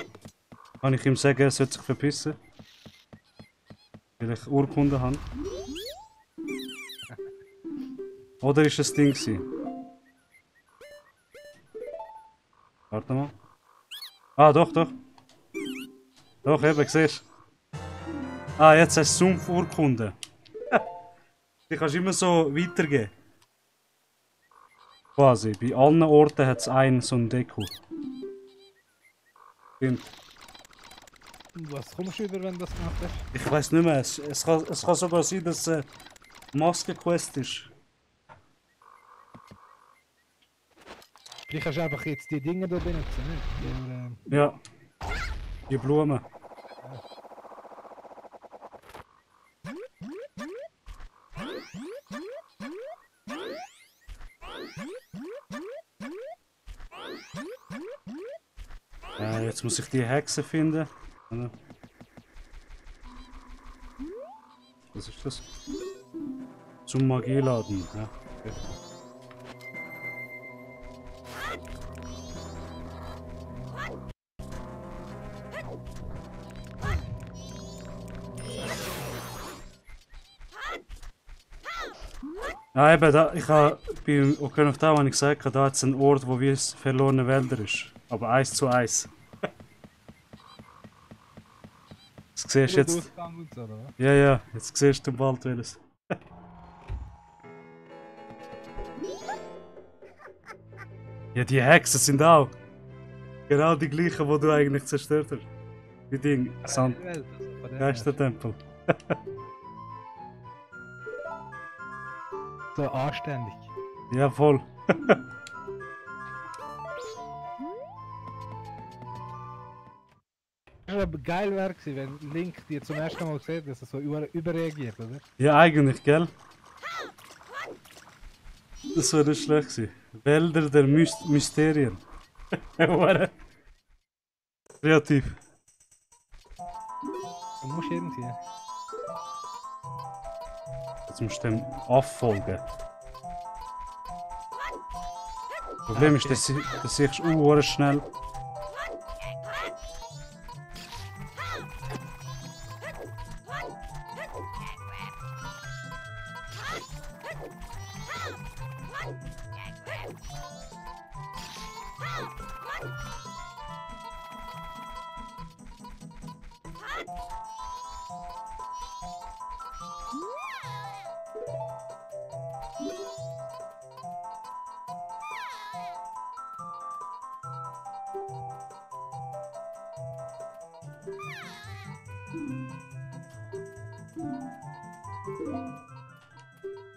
kann ich ihm sagen, er sollte sich verpissen. Weil ich Urkunde habe. Oder ist es Ding gewesen? Warte mal. Ah, doch, doch. Doch, eben, siehst du. Ah, jetzt hast du Sumpfurkunde. Die kannst du immer so weitergeben. Quasi. Bei allen Orten hat es einen so ein Deku. Stimmt. Und was kommst du über, wenn du das gemacht hast? Ich weiß nicht mehr. Es kann sogar sein, dass es Maskenquest ist. Vielleicht hast du einfach jetzt die Dinge da benutzen, nicht? Die, Ja. Die Blumen. Jetzt muss ich die Hexe finden. Was ist das? Zum Magieladen. Ja. Okay. Ja, eben, da, ich habe bei Ocarina of Time habe ich gesagt, da hat es einen Ort, wo wie es verlorene Wälder ist. Aber 1:1. Das siehst du jetzt. Durchgang und so, oder? Ja, ja, jetzt siehst du bald welches. Ja, die Hexen sind auch genau die gleichen, die du eigentlich zerstört hast. Die Ding, Sand, Geistertempel. So anständig. Ja, voll. Das wäre geil wäre gewesen, wenn Link dir zum ersten Mal sieht, dass er so überreagiert, oder? Ja, eigentlich, gell? Das wäre nicht schlecht gewesen. Wälder der Mysterien. Kreativ. Du musst irgendwie. Jetzt musst du dem abfolgen. Das Problem ist, dass siehst du schnell.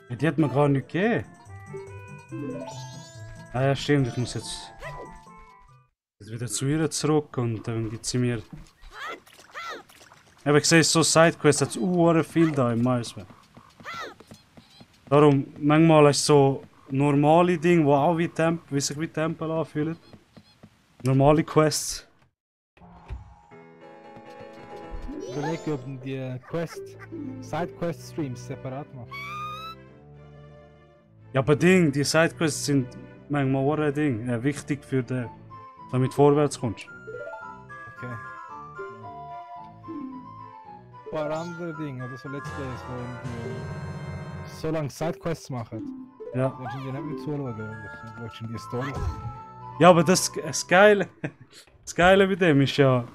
Ja, die hat mir gar nicht gegeben. Ah ja, stimmt, ich muss jetzt wieder zu ihr zurück und dann gibt sie mir... Aber ich sehe, so Sidequests hat es viel da im Maisweg. Darum, manchmal hast du so normale Dinge, die auch wie sich wie Tempel anfühlen. Normale Quests. Überlege, ob du die Side-Quest-Streams separat machst. Ja, aber die Sidequests sind manchmal auch wichtig für den, damit du vorwärts kommst. Okay. Ein paar andere Dinge, oder so Let's Plays, wo die so lange Sidequests machen. Ja. Dann sind die nicht mehr zuschauen, du willst in die Story. Ja, aber das Geile bei dem ist ja,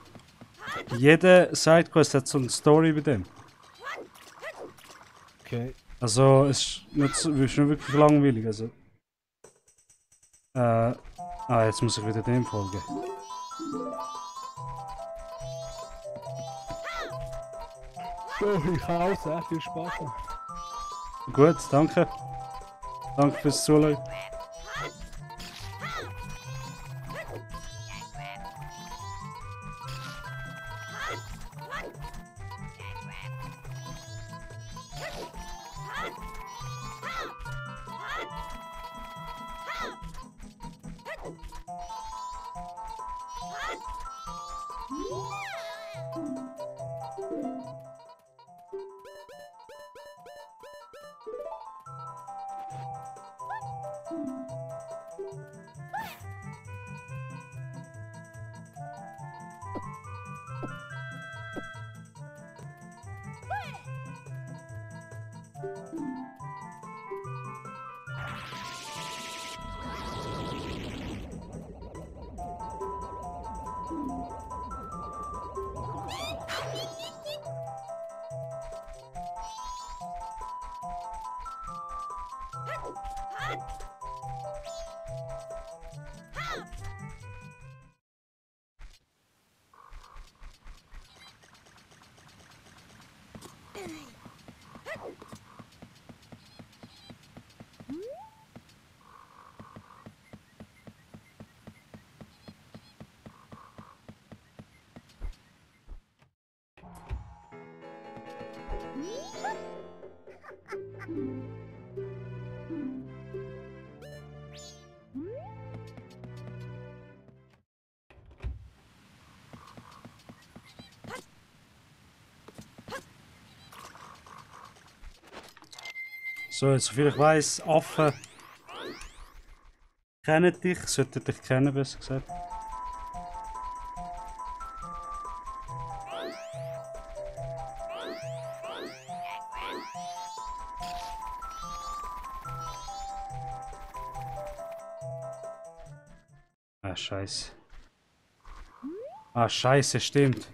jede Sidequest hat so eine Story bei dem. Okay. Also es ist nicht wirklich langweilig. Also. Jetzt muss ich wieder dem folgen. So, ich raus, viel Spaß noch. Gut, danke. Danke fürs Zuschauen. So, jetzt soviel ich weiss, Affen kennen dich, sollten dich kennen, besser gesagt. Ah, Scheiße. Ah, Scheiße, stimmt.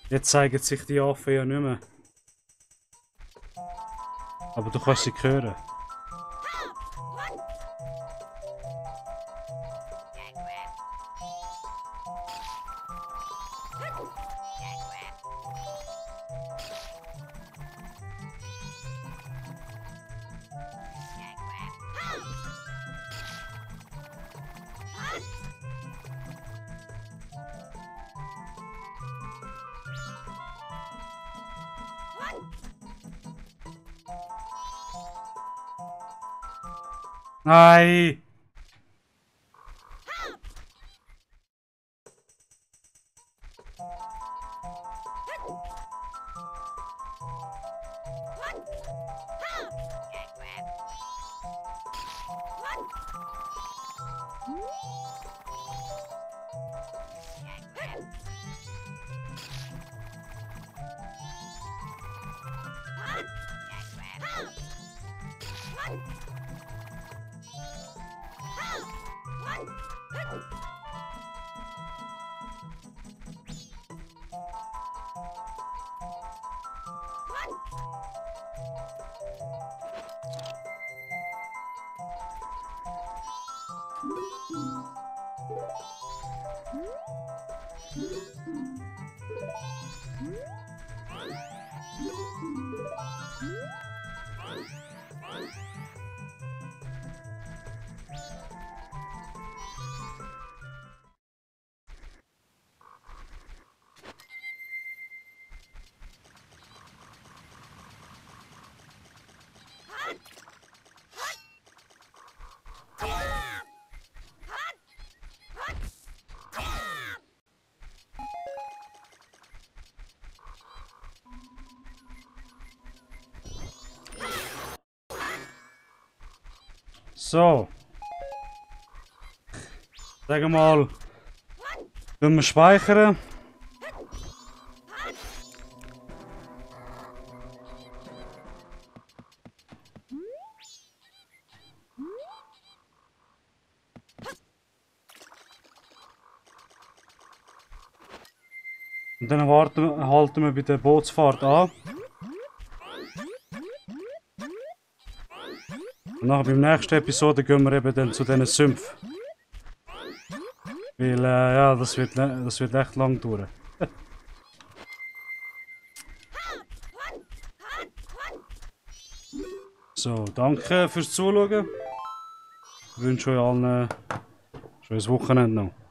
Jetzt zeigen sich die Affen ja nicht mehr. Aber du kannst sie hören. Nein! So. Sagen wir mal. Wenn wir speichern. Und dann halten wir bei der Bootsfahrt an. Und nachher beim nächsten Episode gehen wir eben dann zu diesen Sümpfen. Weil, ja, das wird echt lang dauern. So, danke fürs Zuschauen. Ich wünsche euch allen ein schönes Wochenende noch.